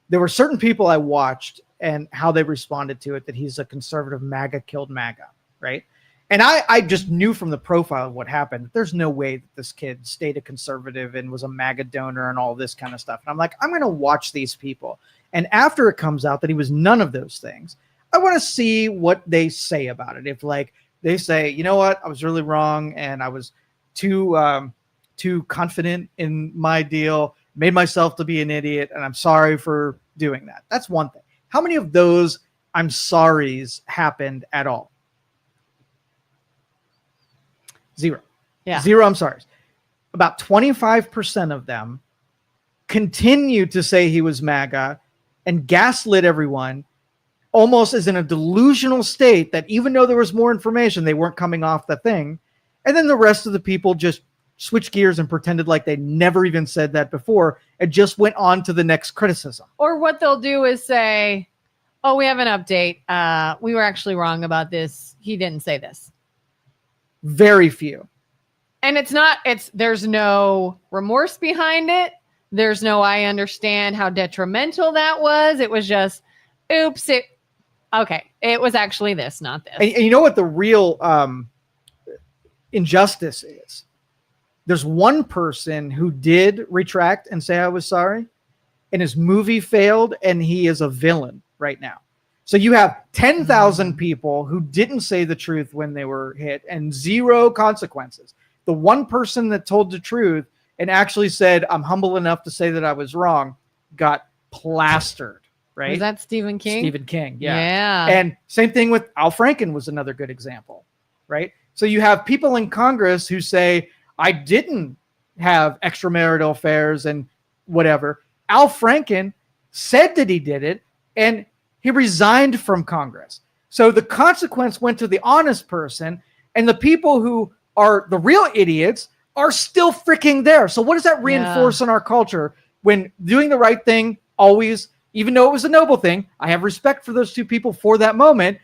there were certain people I watched and how they responded to it, that he's a conservative MAGA killed MAGA, right? And I just knew from the profile of what happened, there's no way that this kid stayed a conservative and was a MAGA donor and all this kind of stuff. And I'm like, I'm going to watch these people. And after it comes out that he was none of those things, I want to see what they say about it. If like they say, you know what, I was really wrong and I was too confident in my deal, made myself to be an idiot, and I'm sorry for doing that. That's one thing. How many of those I'm sorry's happened at all? Zero. Yeah. Zero I'm sorry's. About 25% of them continue to say he was MAGA and gaslit everyone, almost as in a delusional state that even though there was more information, they weren't coming off the thing. And then the rest of the people just switched gears and pretended like they never even said that before and just went on to the next criticism. Or what they'll do is say, oh, we have an update. We were actually wrong about this. He didn't say this. Very few. And there's no remorse behind it. There's no, I understand how detrimental that was. It was just, oops, it was actually this, not this. And you know what the real injustice is? There's one person who did retract and say I was sorry, and his movie failed, and he is a villain right now. So you have 10,000 people who didn't say the truth when they were hit and zero consequences. The one person that told the truth and actually said, I'm humble enough to say that I was wrong, got plastered, right? Was that Stephen King? Stephen King, yeah. Yeah. And same thing with Al Franken was another good example, right? So you have people in Congress who say, I didn't have extramarital affairs and whatever. Al Franken said that he did it, and he resigned from Congress. So the consequence went to the honest person, and the people who are the real idiots are still freaking there. So what does that reinforce in our culture? When doing the right thing, always, even though it was a noble thing, I have respect for those two people for that moment,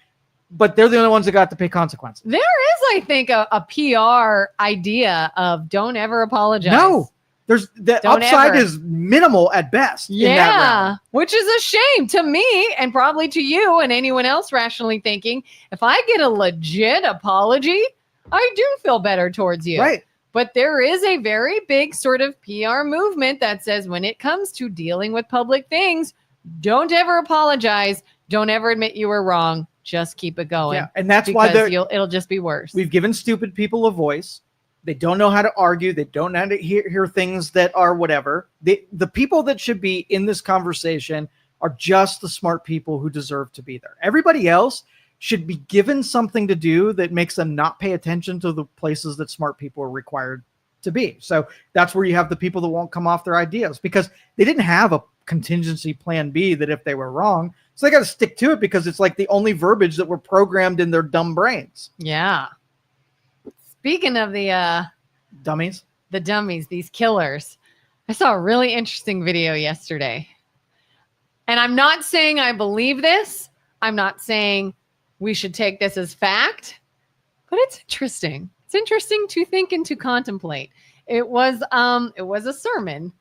but they're the only ones that got to pay consequences. There is, I think, a PR idea of don't ever apologize. No. The upside is minimal at best. Yeah, in that realm. Which is a shame to me and probably to you and anyone else rationally thinking, if I get a legit apology, I do feel better towards you. Right. But there is a very big sort of PR movement that says when it comes to dealing with public things, don't ever apologize. Don't ever admit you were wrong. Just keep it going. Yeah, and that's why it'll just be worse. We've given stupid people a voice. They don't know how to argue. They don't know how to hear things that are whatever. The people that should be in this conversation are just the smart people who deserve to be there. Everybody else should be given something to do that makes them not pay attention to the places that smart people are required to be. So that's where you have the people that won't come off their ideas because they didn't have a contingency plan B that if they were wrong. So they got to stick to it because it's like the only verbiage that were programmed in their dumb brains. Yeah. Speaking of the dummies, these killers, I saw a really interesting video yesterday. And I'm not saying I believe this. I'm not saying we should take this as fact, but it's interesting. It's interesting to think and to contemplate. It was a sermon.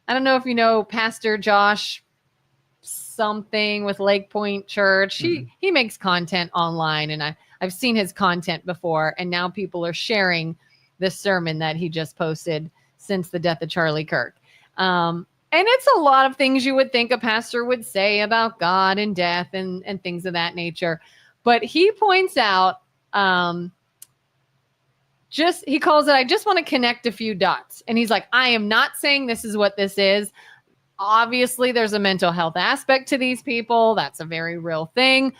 I don't know if you know Pastor Josh something with Lake Point Church. He makes content online, and I've seen his content before, and now people are sharing this sermon that he just posted since the death of Charlie Kirk. And it's a lot of things you would think a pastor would say about God and death and things of that nature. But he points out, he calls it, I just want to connect a few dots. And he's like, I am not saying this is what this is. Obviously, there's a mental health aspect to these people. That's a very real thing,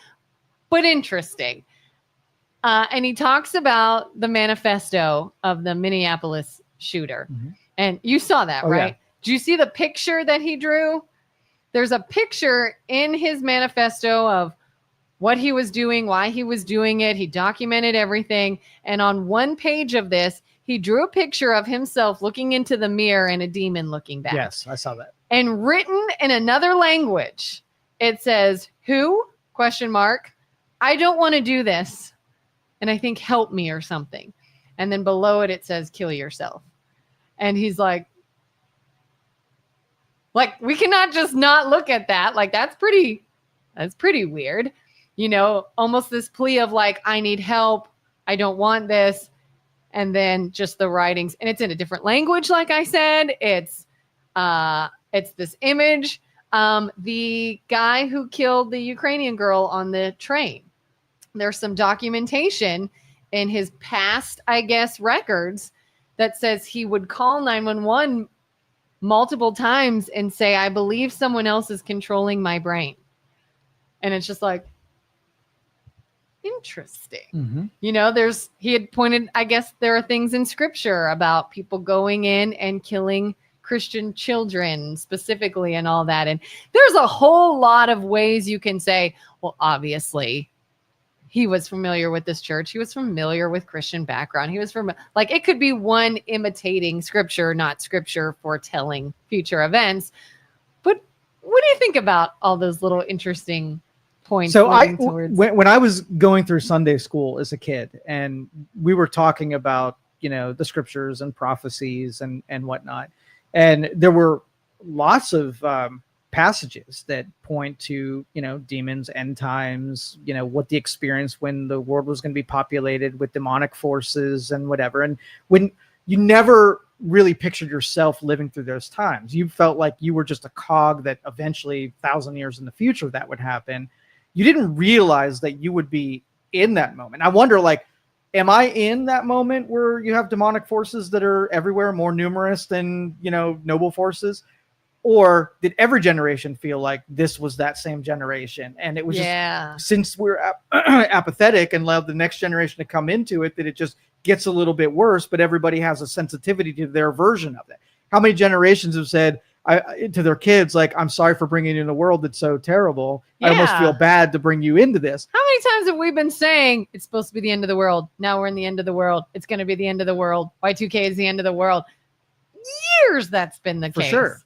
but interesting. And he talks about the manifesto of the Minneapolis shooter. Mm-hmm. And you saw that, right? Yeah. Do you see the picture that he drew? There's a picture in his manifesto of what he was doing, why he was doing it. He documented everything. And on one page of this, he drew a picture of himself looking into the mirror and a demon looking back. Yes, I saw that. And written in another language, it says, who? ? I don't want to do this. And I think help me or something. And then below it says, kill yourself. And he's like, we cannot just not look at that. Like, that's pretty weird. You know, almost this plea of like, I need help. I don't want this. And then just the writings. And it's in a different language, like I said. It's this image. The guy who killed the Ukrainian girl on the train. There's some documentation in his past, I guess, records that says he would call 911 multiple times and say, I believe someone else is controlling my brain. And it's just like, interesting. Mm-hmm. You know, he had pointed, I guess there are things in scripture about people going in and killing Christian children specifically and all that. And there's a whole lot of ways you can say, well, obviously he was familiar with this church. He was familiar with Christian background. He was from, like, it could be one imitating scripture, not scripture foretelling future events. But what do you think about all those little interesting points? So when I was going through Sunday school as a kid, and we were talking about, you know, the scriptures and prophecies and whatnot, and there were lots of passages that point to, you know, demons, end times, you know, what the experience when the world was going to be populated with demonic forces and whatever. And when you never really pictured yourself living through those times, you felt like you were just a cog that eventually 1,000 years in the future that would happen. You didn't realize that you would be in that moment. I wonder, like, am I in that moment where you have demonic forces that are everywhere, more numerous than, you know, noble forces? Or did every generation feel like this was that same generation? And it was just, since we're apathetic and allow the next generation to come into it, that it just gets a little bit worse, but everybody has a sensitivity to their version of it. How many generations have said to their kids, like, I'm sorry for bringing you in a world that's so terrible. I almost feel bad to bring you into this. How many times have we been saying it's supposed to be the end of the world? Now we're in the end of the world. It's going to be the end of the world. Y2K is the end of the world. Years that's been the case. For sure.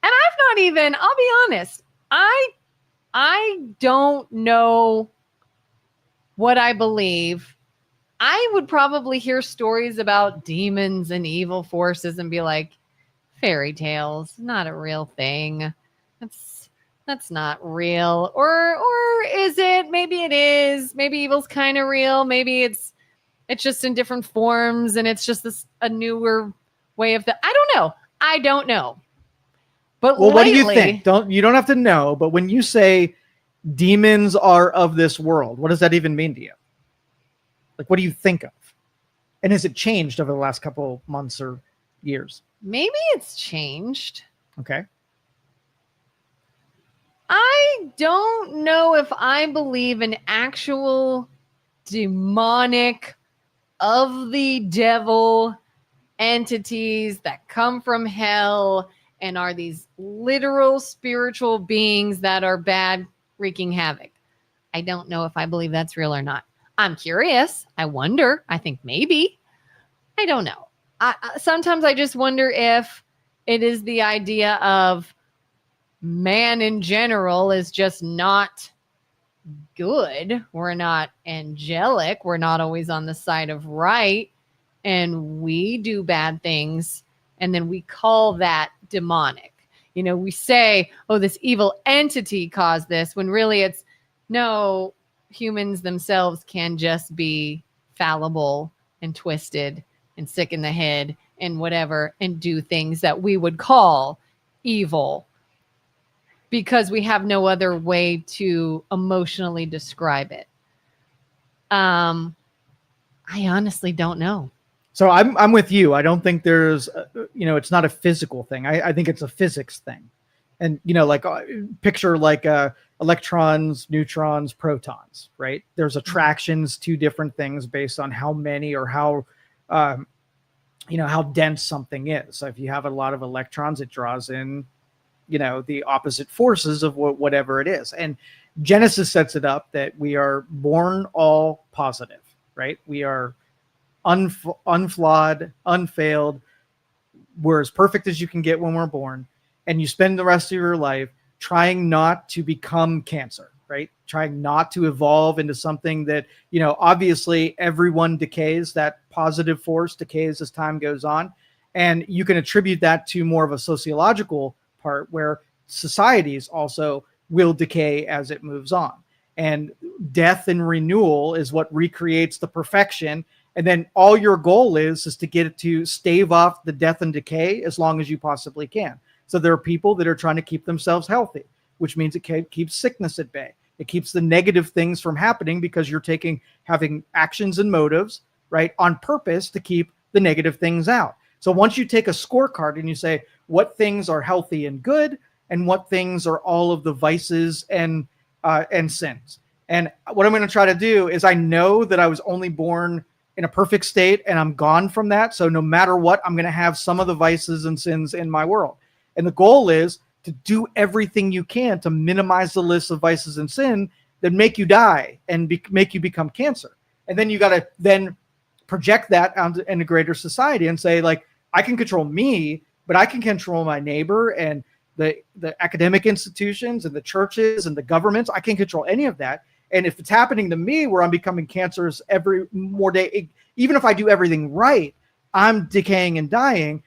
And I've not even, I'll be honest, I don't know what I believe. I would probably hear stories about demons and evil forces and be like, fairy tales, not a real thing. That's not real. Or is it? Maybe it is. Maybe evil's kind of real. Maybe it's just in different forms and it's just a newer way of I don't know. But well, what do you think? You don't have to know, but when you say demons are of this world, what does that even mean to you? Like, what do you think of? And has it changed over the last couple months or years? Maybe it's changed. Okay. I don't know if I believe in actual demonic, of the devil entities that come from hell and are these literal spiritual beings that are bad, wreaking havoc. I don't know if I believe that's real or not. I'm curious. I wonder. I think maybe. I don't know. Sometimes I just wonder if it is the idea of man in general is just not good. We're not angelic. We're not always on the side of right. And we do bad things. And then we call that demonic. You know, we say, oh, this evil entity caused this, when really it's, no, humans themselves can just be fallible and twisted and sick in the head and whatever, and do things that we would call evil because we have no other way to emotionally describe it. I honestly don't know. So I'm with you. I don't think there's, it's not a physical thing. I think it's a physics thing. And, like picture like electrons, neutrons, protons, right? There's attractions to different things based on how many or how dense something is. So if you have a lot of electrons, it draws in, the opposite forces of whatever it is. And Genesis sets it up that we are born all positive, right? We are unflawed, unfailed. We're as perfect as you can get when we're born. and you spend the rest of your life trying not to become cancer, right? Trying not to evolve into something that, obviously everyone decays, that positive force decays as time goes on. And you can attribute that to more of a sociological part where societies also will decay as it moves on. And death and renewal is what recreates the perfection. And then all your goal is to get it to stave off the death and decay as long as you possibly can. So there are people that are trying to keep themselves healthy, which means it keeps sickness at bay. It keeps the negative things from happening because you're having actions and motives, right, on purpose to keep the negative things out. So once you take a scorecard and you say what things are healthy and good and what things are all of the vices and sins. And what I'm going to try to do is, I know that I was only born in a perfect state and I'm gone from that. So no matter what, I'm going to have some of the vices and sins in my world. And the goal is to do everything you can to minimize the list of vices and sin that make you die and make you become cancer. And then you got to then project that onto in a greater society and say, like, I can control me, but I can control my neighbor and the academic institutions and the churches and the governments. I can't control any of that. And if it's happening to me where I'm becoming cancerous every more day, even if I do everything right, I'm decaying and dying,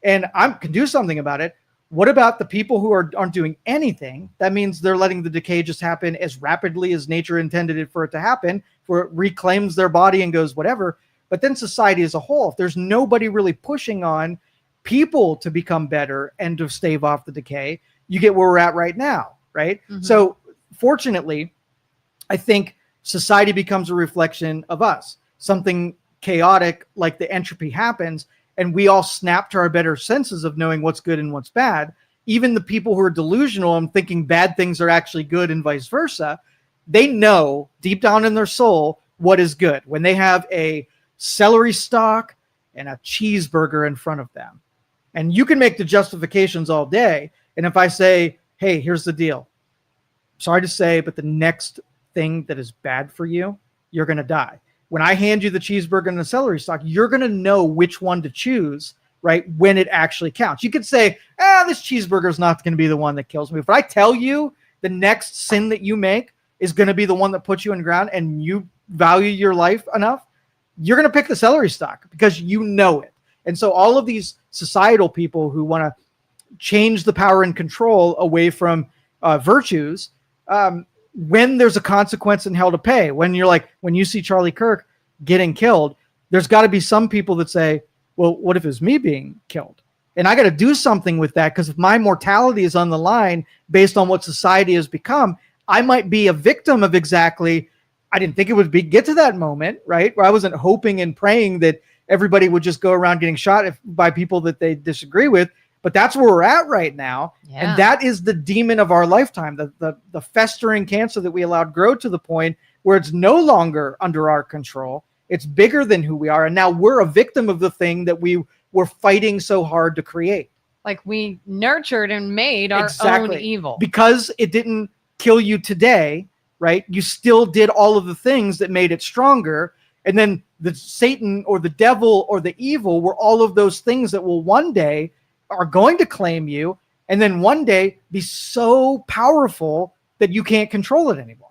and I can do something about it. What about the people who aren't doing anything? That means they're letting the decay just happen as rapidly as nature intended it for it to happen, where it reclaims their body and goes whatever. But then society as a whole, if there's nobody really pushing on people to become better and to stave off the decay, you get where we're at right now, right? Mm-hmm. So fortunately, I think society becomes a reflection of us. Something chaotic like the entropy happens, and we all snap to our better senses of knowing what's good and what's bad. Even the people who are delusional and thinking bad things are actually good and vice versa, they know deep down in their soul what is good. When they have a celery stalk and a cheeseburger in front of them. And you can make the justifications all day. And if I say, hey, here's the deal. Sorry to say, but the next thing that is bad for you, you're going to die. When I hand you the cheeseburger and the celery stalk, you're going to know which one to choose, right, when it actually counts. You could say, this cheeseburger is not going to be the one that kills me. If I tell you the next sin that you make is going to be the one that puts you in the ground and you value your life enough, you're going to pick the celery stalk because you know it. And so all of these societal people who want to change the power and control away from virtues, when there's a consequence and hell to pay, when you see Charlie Kirk getting killed, there's got to be some people that say, well, what if it's me being killed? And I got to do something with that, because if my mortality is on the line based on what society has become, I might be a victim of exactly. I didn't think it would get to that moment, right? Where I wasn't hoping and praying that everybody would just go around getting shot by people that they disagree with. But that's where we're at right now. Yeah. And that is the demon of our lifetime, the festering cancer that we allowed grow to the point where it's no longer under our control. It's bigger than who we are. And now we're a victim of the thing that we were fighting so hard to create. Like we nurtured and made our own evil. Because it didn't kill you today, right? You still did all of the things that made it stronger. And then the Satan or the devil or the evil were all of those things that will one day are going to claim you, and then one day be so powerful that you can't control it anymore.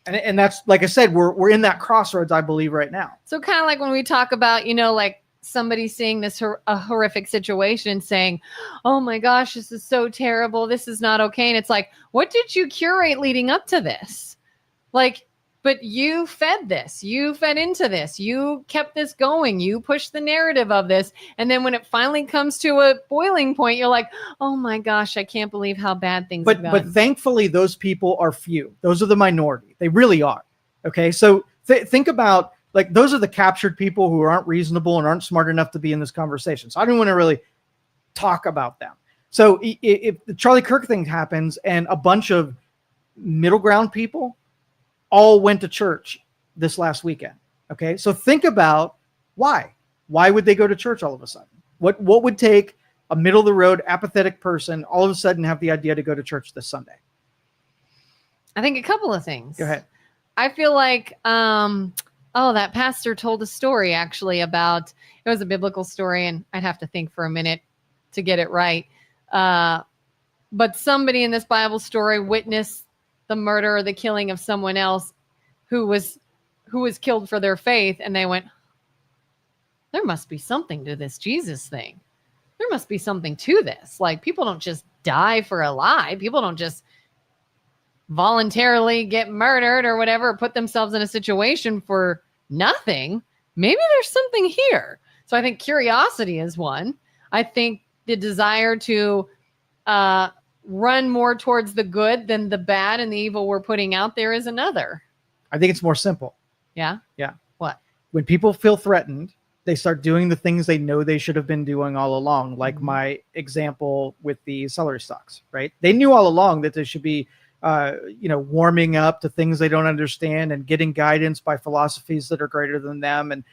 And that's, like I said, we're in that crossroads, I believe, right now. So kind of like when we talk about, like somebody seeing this a horrific situation saying, oh my gosh, this is so terrible, this is not okay. And it's like, what did you curate leading up to this? Like, but you fed this, you fed into this, you kept this going, you pushed the narrative of this. And then when it finally comes to a boiling point, you're like, oh my gosh, I can't believe how bad things have gone. But thankfully, those people are few. Those are the minority. They really are. Okay. So think about, like, those are the captured people who aren't reasonable and aren't smart enough to be in this conversation. So I don't want to really talk about them. So if the Charlie Kirk thing happens and a bunch of middle ground people all went to church this last weekend. Okay. So think about why would they go to church all of a sudden? What would take a middle of the road, apathetic person all of a sudden have the idea to go to church this Sunday? I think a couple of things. Go ahead. I feel like, that pastor told a story actually about, it was a biblical story, and I'd have to think for a minute to get it right. But somebody in this Bible story witnessed the murder or the killing of someone else who was killed for their faith, and they went, there must be something to this Jesus thing. There must be something to this. Like, people don't just die for a lie. People don't just voluntarily get murdered or whatever, or put themselves in a situation for nothing. Maybe there's something here. So I think curiosity is one. I think the desire to run more towards the good than the bad and the evil we're putting out there is another. I think it's more simple. Yeah? Yeah. What? When people feel threatened, they start doing the things they know they should have been doing all along, like my example with the celery stalks, right? They knew all along that they should be, warming up to things they don't understand and getting guidance by philosophies that are greater than them. And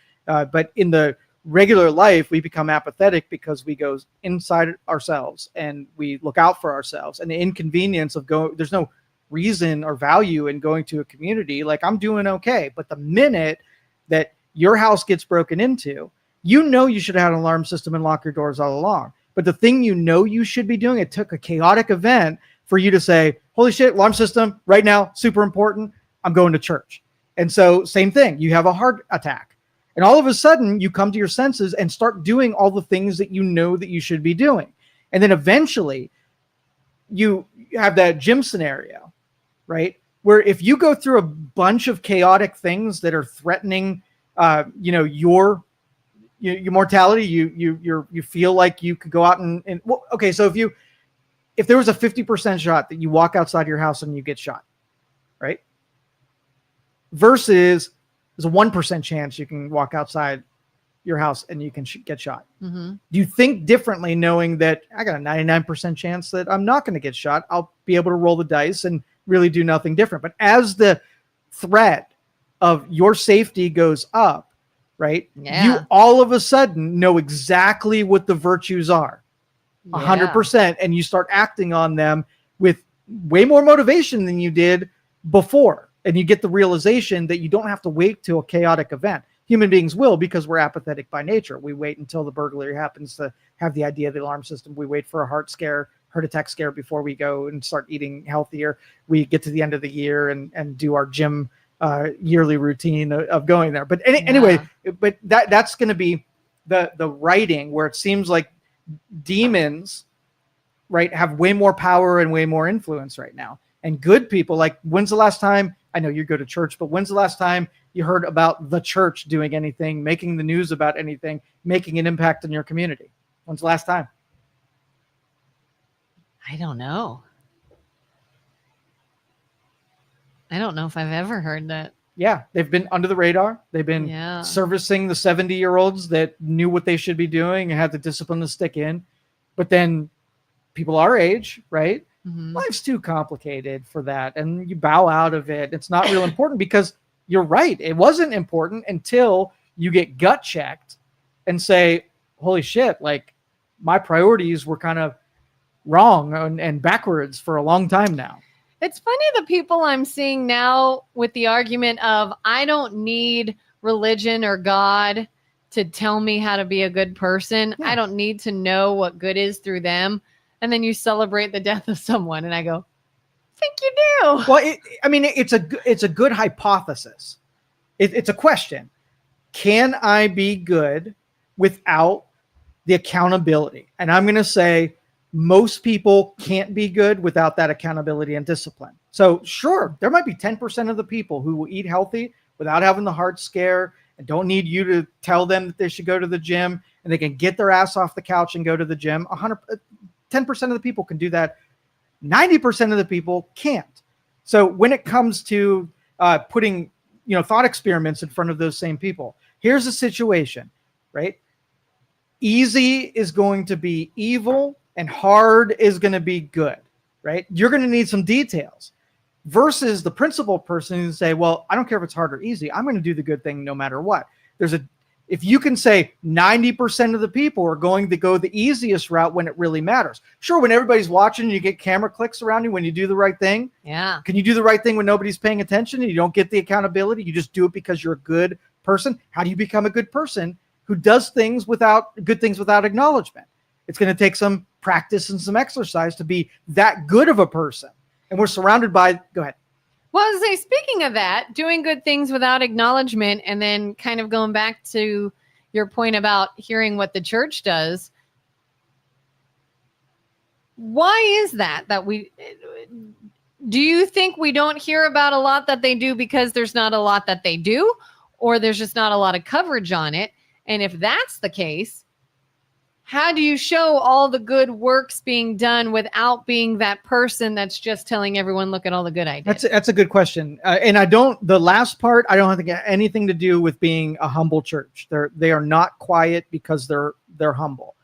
but in the regular life, we become apathetic because we go inside ourselves and we look out for ourselves. And the inconvenience of going, there's no reason or value in going to a community. Like, I'm doing okay. But the minute that your house gets broken into, you should have had an alarm system and lock your doors all along. But the thing you should be doing, it took a chaotic event for you to say, holy shit, alarm system right now, super important. I'm going to church. And so same thing, you have a heart attack. And all of a sudden you come to your senses and start doing all the things that you know that you should be doing. And then eventually you have that gym scenario, right? Where if you go through a bunch of chaotic things that are threatening your mortality, you feel like you could go out and well, okay, so if there was a 50% shot that you walk outside your house and you get shot, right? Versus there's a 1% chance you can walk outside your house and you can get shot. Mm-hmm. Do you think differently knowing that I got a 99% chance that I'm not going to get shot? I'll be able to roll the dice and really do nothing different. But as the threat of your safety goes up, right? Yeah. You all of a sudden know exactly what the virtues are. 100%, and you start acting on them with way more motivation than you did before. And you get the realization that you don't have to wait till a chaotic event. Human beings will, because we're apathetic by nature. We wait until the burglary happens to have the idea of the alarm system. We wait for a heart attack scare before we go and start eating healthier. We get to the end of the year and do our gym yearly routine of going there. But anyway, but that's going to be the writing where it seems like demons, right, have way more power and way more influence right now. And good people, like, when's the last time, I know you go to church, but when's the last time you heard about the church doing anything, making the news about anything, making an impact in your community? When's the last time? I don't know. I don't know if I've ever heard that. Yeah, they've been under the radar. They've been servicing the 70-year-olds that knew what they should be doing and had the discipline to stick in. But then people our age, right? Mm-hmm. Life's too complicated for that. And you bow out of it. It's not real important, because you're right. It wasn't important until you get gut checked and say, holy shit, like, my priorities were kind of wrong and backwards for a long time now. It's funny, the people I'm seeing now with the argument of, I don't need religion or God to tell me how to be a good person. Yeah. I don't need to know what good is through them. And then you celebrate the death of someone, and I go, I think you do. Well, it's a good hypothesis. It's a question. Can I be good without the accountability? And I'm going to say, most people can't be good without that accountability and discipline. So sure, there might be 10% of the people who will eat healthy without having the heart scare and don't need you to tell them that they should go to the gym, and they can get their ass off the couch and go to the gym. 10% of the people can do that. 90% of the people can't. So when it comes to putting, thought experiments in front of those same people, here's a situation, right? Easy is going to be evil and hard is going to be good, right? You're going to need some details, versus the principled person who say, well, I don't care if it's hard or easy. I'm going to do the good thing no matter what. If you can say 90% of the people are going to go the easiest route when it really matters. Sure, when everybody's watching, you get camera clicks around you when you do the right thing. Yeah. Can you do the right thing when nobody's paying attention and you don't get the accountability? You just do it because you're a good person. How do you become a good person who does good things without acknowledgement? It's going to take some practice and some exercise to be that good of a person. And we're surrounded by, go ahead. Well, I was saying, speaking of that, doing good things without acknowledgement, and then kind of going back to your point about hearing what the church does. Why is that do you think we don't hear about a lot that they do because there's not a lot that they do, or there's just not a lot of coverage on it? And if that's the case, how do you show all the good works being done without being that person that's just telling everyone, look at all the good I did? That's a good question. And the last part, I don't think it has anything to do with being a humble church. They are not quiet because they're humble.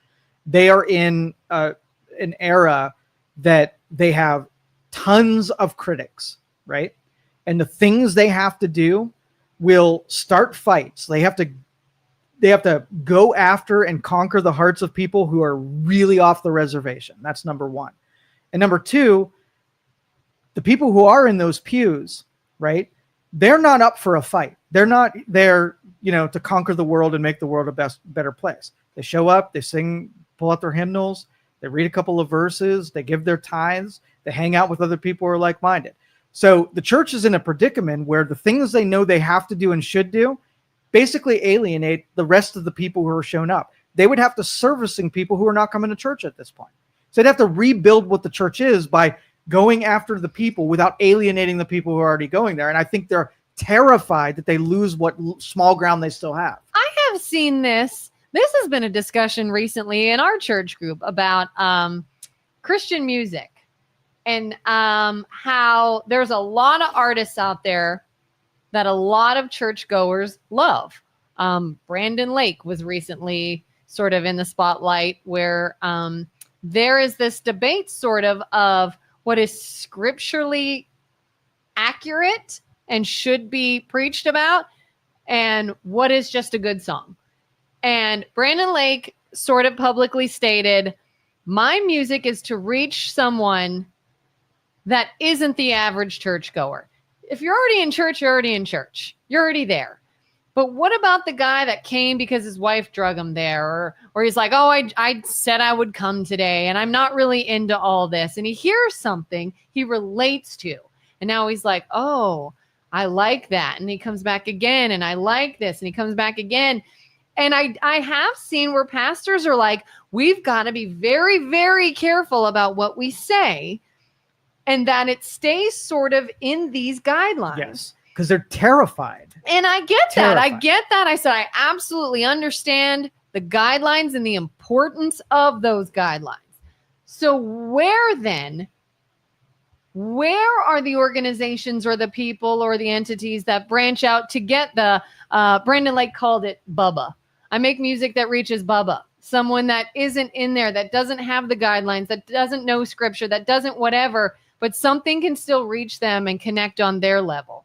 They are in an era that they have tons of critics, right? And the things they have to do will start fights. They have to go after and conquer the hearts of people who are really off the reservation. That's number one. And number two, the people who are in those pews, right? They're not up for a fight. They're not there, to conquer the world and make the world a better place. They show up, they sing, pull out their hymnals, they read a couple of verses, they give their tithes, they hang out with other people who are like-minded. So the church is in a predicament where the things they know they have to do and should do basically alienate the rest of the people who are shown up. They would have to servicing people who are not coming to church at this point. So they'd have to rebuild what the church is by going after the people without alienating the people who are already going there. And I think they're terrified that they lose what small ground they still have. I have seen this. This has been a discussion recently in our church group about Christian music and how there's a lot of artists out there that a lot of churchgoers love. Brandon Lake was recently sort of in the spotlight where there is this debate sort of what is scripturally accurate and should be preached about and what is just a good song. And Brandon Lake sort of publicly stated, my music is to reach someone that isn't the average churchgoer. If you're already in church, you're already in church. You're already there. But what about the guy that came because his wife drug him there? Or he's like, oh, I said I would come today, and I'm not really into all this. And he hears something he relates to. And now he's like, oh, I like that. And he comes back again, and I like this. And he comes back again. And I have seen where pastors are like, we've got to be very, very careful about what we say and that it stays sort of in these guidelines. Yes, because they're terrified. And I get that. I get that. I said, I absolutely understand the guidelines and the importance of those guidelines. So where are the organizations or the people or the entities that branch out to get the, Brandon Lake called it Bubba. I make music that reaches Bubba, someone that isn't in there, that doesn't have the guidelines, that doesn't know scripture, that doesn't whatever, but something can still reach them and connect on their level.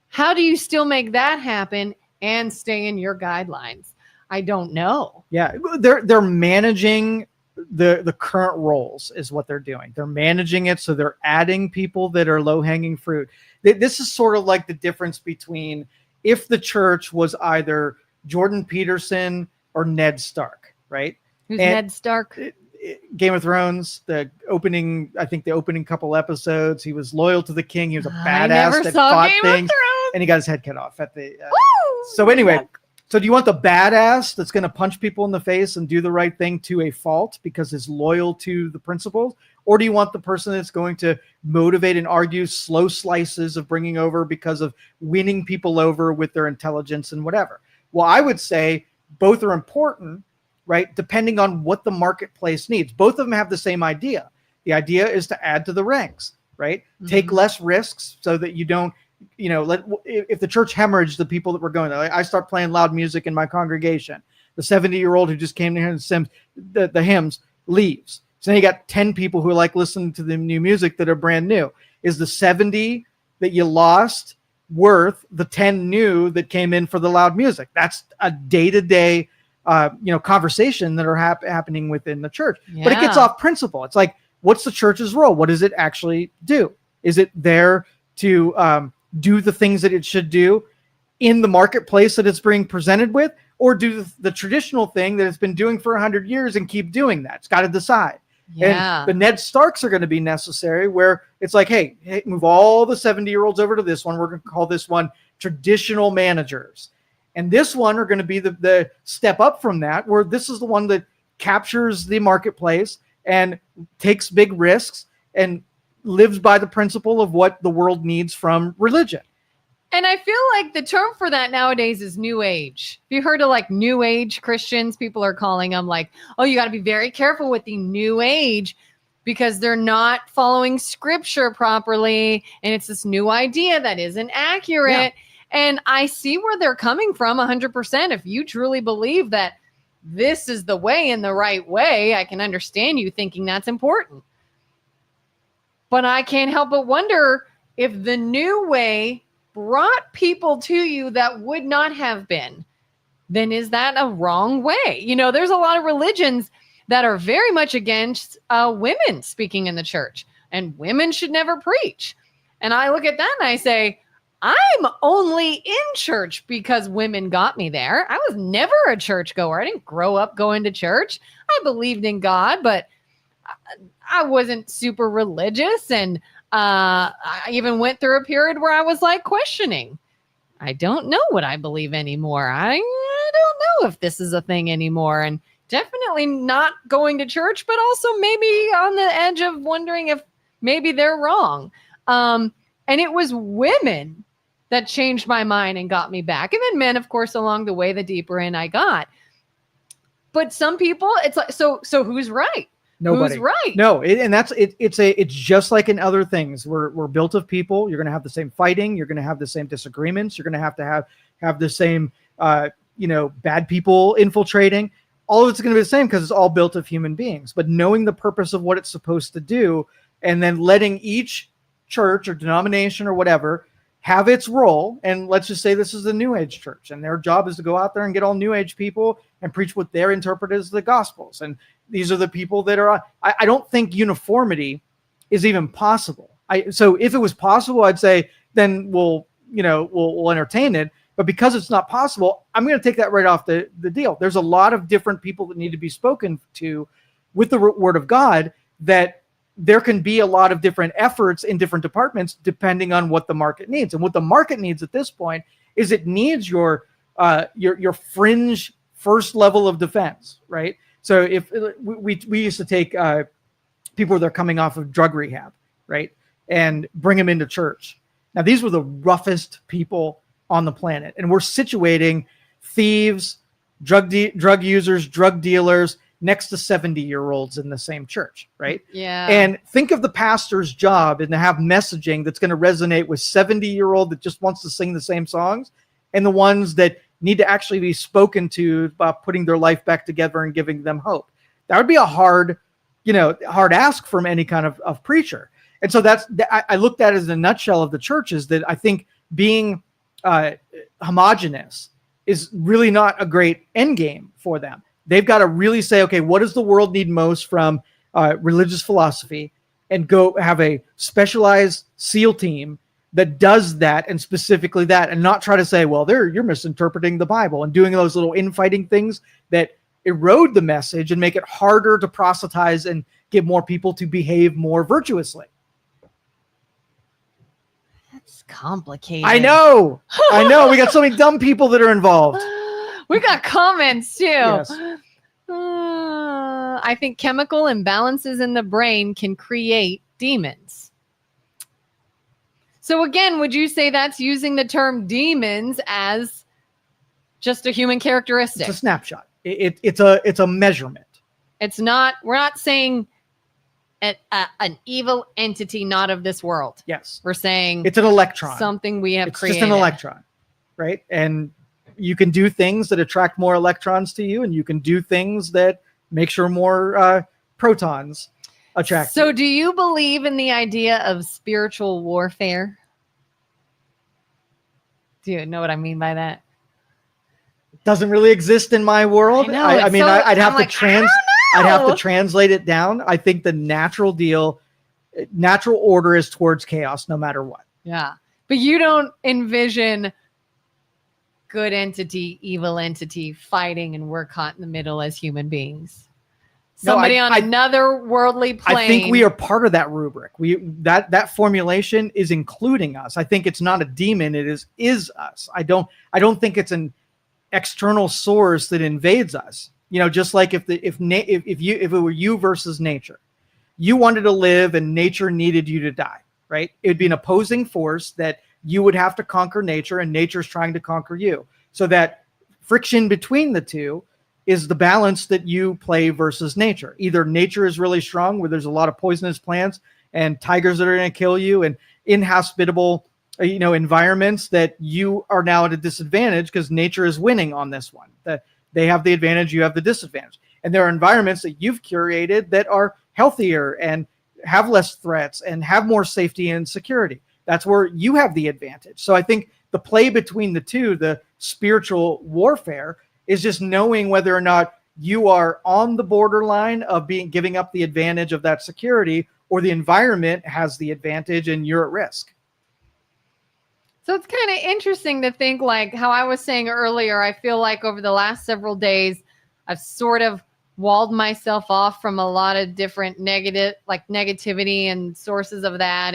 How do you still make that happen and stay in your guidelines? I don't know. Yeah, they're managing the current roles is what they're doing. They're managing it, so they're adding people that are low-hanging fruit. This is sort of like the difference between if the church was either Jordan Peterson or Ned Stark, right? Who's Ned Stark? Game of Thrones, the opening couple episodes, he was loyal to the king. He was a badass that fought things, and he got his head cut off at the. So anyway, so do you want the badass that's going to punch people in the face and do the right thing to a fault because he's loyal to the principles, or do you want the person that's going to motivate and argue slow slices of bringing over because of winning people over with their intelligence and whatever? Well, I would say both are important, right? Depending on what the marketplace needs. Both of them have the same idea. The idea is to add to the ranks, right? Mm-hmm. Take less risks so that you don't, if the church hemorrhaged the people that were going there, I start playing loud music in my congregation. The 70-year-old who just came to hear the hymns leaves. So then you got 10 people who like listening to the new music that are brand new. Is the 70 that you lost worth the 10 new that came in for the loud music? That's a day-to-day conversation that are happening within the church. Yeah. But it gets off principle. It's like, what's the church's role? What does it actually do? Is it there to do the things that it should do in the marketplace that it's being presented with, or do the traditional thing that it's been doing for 100 years and keep doing that? It's got to decide. Yeah. And the Ned Starks are going to be necessary, where it's like, hey, move all the 70-year-olds over to this one. We're going to call this one traditional managers. And this one are going to be the step up from that, where this is the one that captures the marketplace and takes big risks and lives by the principle of what the world needs from religion. And I feel like the term for that nowadays is New Age. If you heard of like New Age Christians, people are calling them like, oh, you got to be very careful with the New Age because they're not following scripture properly. And it's this new idea that isn't accurate. Yeah. And I see where they're coming from 100%. If you truly believe that this is the way and the right way, I can understand you thinking that's important. But I can't help but wonder if the new way brought people to you that would not have been, then is that a wrong way? You know, there's a lot of religions that are very much against women speaking in the church, and women should never preach. And I look at that and I say, I'm only in church because women got me there. I was never a churchgoer. I didn't grow up going to church. I believed in God, but I wasn't super religious. And I even went through a period where I was like questioning. I don't know what I believe anymore. I don't know if this is a thing anymore. And definitely not going to church, but also maybe on the edge of wondering if maybe they're wrong. And it was women that changed my mind and got me back. And then men, of course, along the way, the deeper in I got. But some people, it's like, so who's right? Nobody. Who's right? No, it's just like in other things. We're built of people. You're going to have the same fighting. You're going to have the same disagreements. You're going to have the same, bad people infiltrating. All of it's going to be the same because it's all built of human beings. But knowing the purpose of what it's supposed to do, and then letting each church or denomination or whatever have its role. And let's just say this is the New Age church, and their job is to go out there and get all New Age people and preach what they're interpreted as the Gospels. And these are the people that are. I don't think uniformity is even possible. So if it was possible, I'd say then we'll entertain it. But because it's not possible, I'm going to take that right off the deal. There's a lot of different people that need to be spoken to with the Word of God, that there can be a lot of different efforts in different departments depending on what the market needs. And what the market needs at this point is it needs your fringe first level of defense, right? So if we used to take people that are coming off of drug rehab, right, and bring them into church. Now, these were the roughest people on the planet, and we're situating thieves, drug users, drug dealers next to 70-year-olds in the same church, right? Yeah. And think of the pastor's job and to have messaging that's going to resonate with 70-year-old that just wants to sing the same songs, and the ones that need to actually be spoken to about putting their life back together and giving them hope. That would be a hard ask from any kind of preacher. And so I looked at it as a nutshell of the churches, that I think being homogenous is really not a great end game for them. They've got to really say, okay, what does the world need most from religious philosophy, and go have a specialized SEAL team that does that, and specifically that, and not try to say, well, you're misinterpreting the Bible, and doing those little infighting things that erode the message and make it harder to proselytize and get more people to behave more virtuously. That's complicated. I know. We got so many dumb people that are involved. We got comments too. Yes. I think chemical imbalances in the brain can create demons. So again, would you say that's using the term demons as just a human characteristic? It's a snapshot. It's a measurement. It's not. We're not saying an evil entity not of this world. Yes. We're saying it's an electron. Something we have created. It's just an electron, right? And you can do things that attract more electrons to you, and you can do things that make sure more protons attract. So do you believe in the idea of spiritual warfare? Do you know what I mean by that? It doesn't really exist in my world. I know, I'd have to translate it down. I think the natural order is towards chaos no matter what. Yeah. But you don't envision good entity, evil entity fighting, and we're caught in the middle as human beings. somebody on another worldly plane. I think we are part of that rubric. That formulation is including us. I think it's not a demon. It is us. I don't think it's an external source that invades us. Just like if it were you versus nature, you wanted to live and nature needed you to die, right? It would be an opposing force that you would have to conquer nature, and nature's trying to conquer you. So that friction between the two is the balance that you play versus nature. Either nature is really strong, where there's a lot of poisonous plants and tigers that are going to kill you, and inhospitable, environments that you are now at a disadvantage because nature is winning on this one. That they have the advantage, you have the disadvantage. And there are environments that you've curated that are healthier and have less threats and have more safety and security. That's where you have the advantage. So I think the play between the two, the spiritual warfare, is just knowing whether or not you are on the borderline of giving up the advantage of that security, or the environment has the advantage and you're at risk. So it's kind of interesting to think, like how I was saying earlier, I feel like over the last several days, I've sort of walled myself off from a lot of different negativity and sources of that.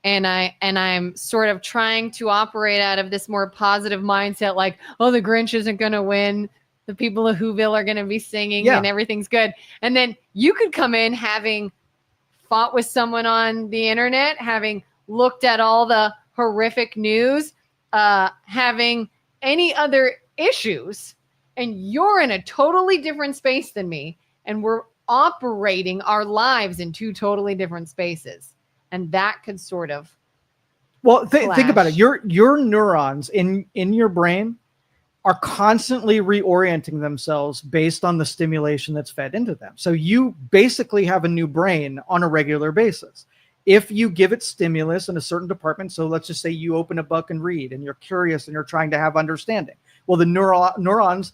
And I'm sort of trying to operate out of this more positive mindset, like, oh, the Grinch isn't going to win. The people of Whoville are going to be singing and everything's good. And then you could come in having fought with someone on the internet, having looked at all the horrific news, having any other issues, and you're in a totally different space than me. And we're operating our lives in two totally different spaces. And that could sort of think about it. Your neurons in your brain are constantly reorienting themselves based on the stimulation that's fed into them. So you basically have a new brain on a regular basis. If you give it stimulus in a certain department, so let's just say you open a book and read, and you're curious and you're trying to have understanding. Well, the neurons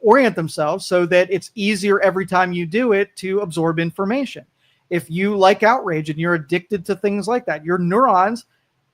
orient themselves so that it's easier every time you do it to absorb information. If you like outrage and you're addicted to things like that, your neurons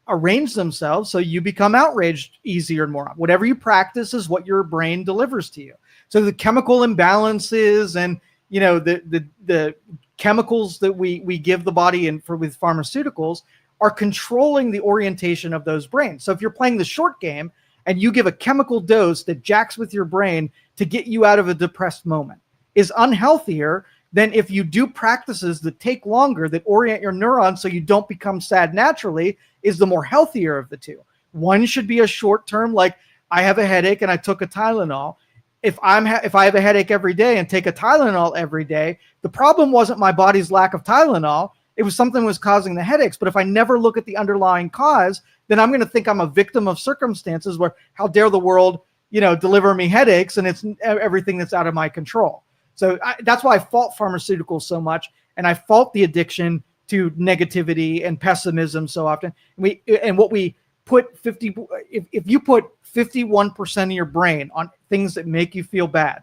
arrange themselves so you become outraged easier and more. Whatever you practice is what your brain delivers to you. So the chemical imbalances and the chemicals that we give the body with pharmaceuticals are controlling the orientation of those brains. So if you're playing the short game and you give a chemical dose that jacks with your brain to get you out of a depressed moment, is unhealthier than if you do practices that take longer, that orient your neurons so you don't become sad naturally, is the more healthier of the two. One should be a short term, like I have a headache and I took a Tylenol. If I have a headache every day and take a Tylenol every day, the problem wasn't my body's lack of Tylenol. It was something was causing the headaches. But if I never look at the underlying cause, then I'm going to think I'm a victim of circumstances where how dare the world, deliver me headaches, and it's everything that's out of my control. So that's why I fault pharmaceuticals so much, and I fault the addiction to negativity and pessimism so often. If you put 51% of your brain on things that make you feel bad,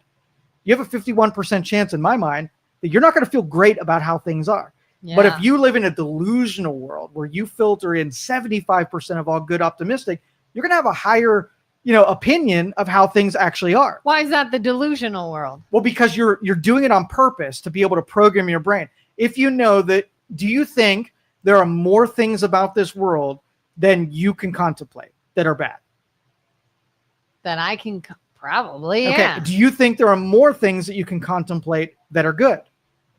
you have a 51% chance, in my mind, that you're not going to feel great about how things are. Yeah. But if you live in a delusional world where you filter in 75% of all good optimistic, you're going to have a higher opinion of how things actually are. Why is that the delusional world? Well, because you're doing it on purpose to be able to program your brain. If you know that, do you think there are more things about this world than you can contemplate that are bad? That I can probably, okay. Yeah. Do you think there are more things that you can contemplate that are good?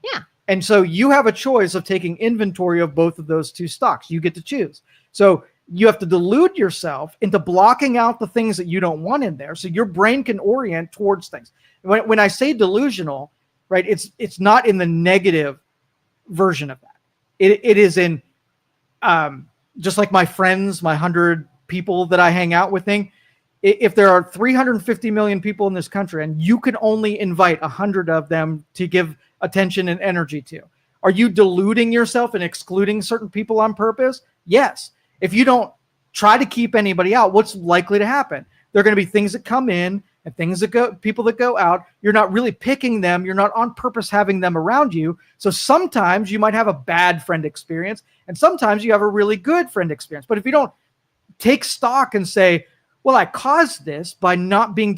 Yeah. And so you have a choice of taking inventory of both of those two stocks. You get to choose. So you have to delude yourself into blocking out the things that you don't want in there, so your brain can orient towards things. When I say delusional, right, it's not in the negative version of that. It is in just like my friends, my 100 people that I hang out with thing. If there are 350 million people in this country and you can only invite 100 of them to give attention and energy to, are you deluding yourself and excluding certain people on purpose? Yes. If you don't try to keep anybody out, what's likely to happen? There are going to be things that come in and things that go, people that go out. You're not really picking them. You're not on purpose having them around you. So sometimes you might have a bad friend experience, and sometimes you have a really good friend experience. But if you don't take stock and say, well, I caused this by not being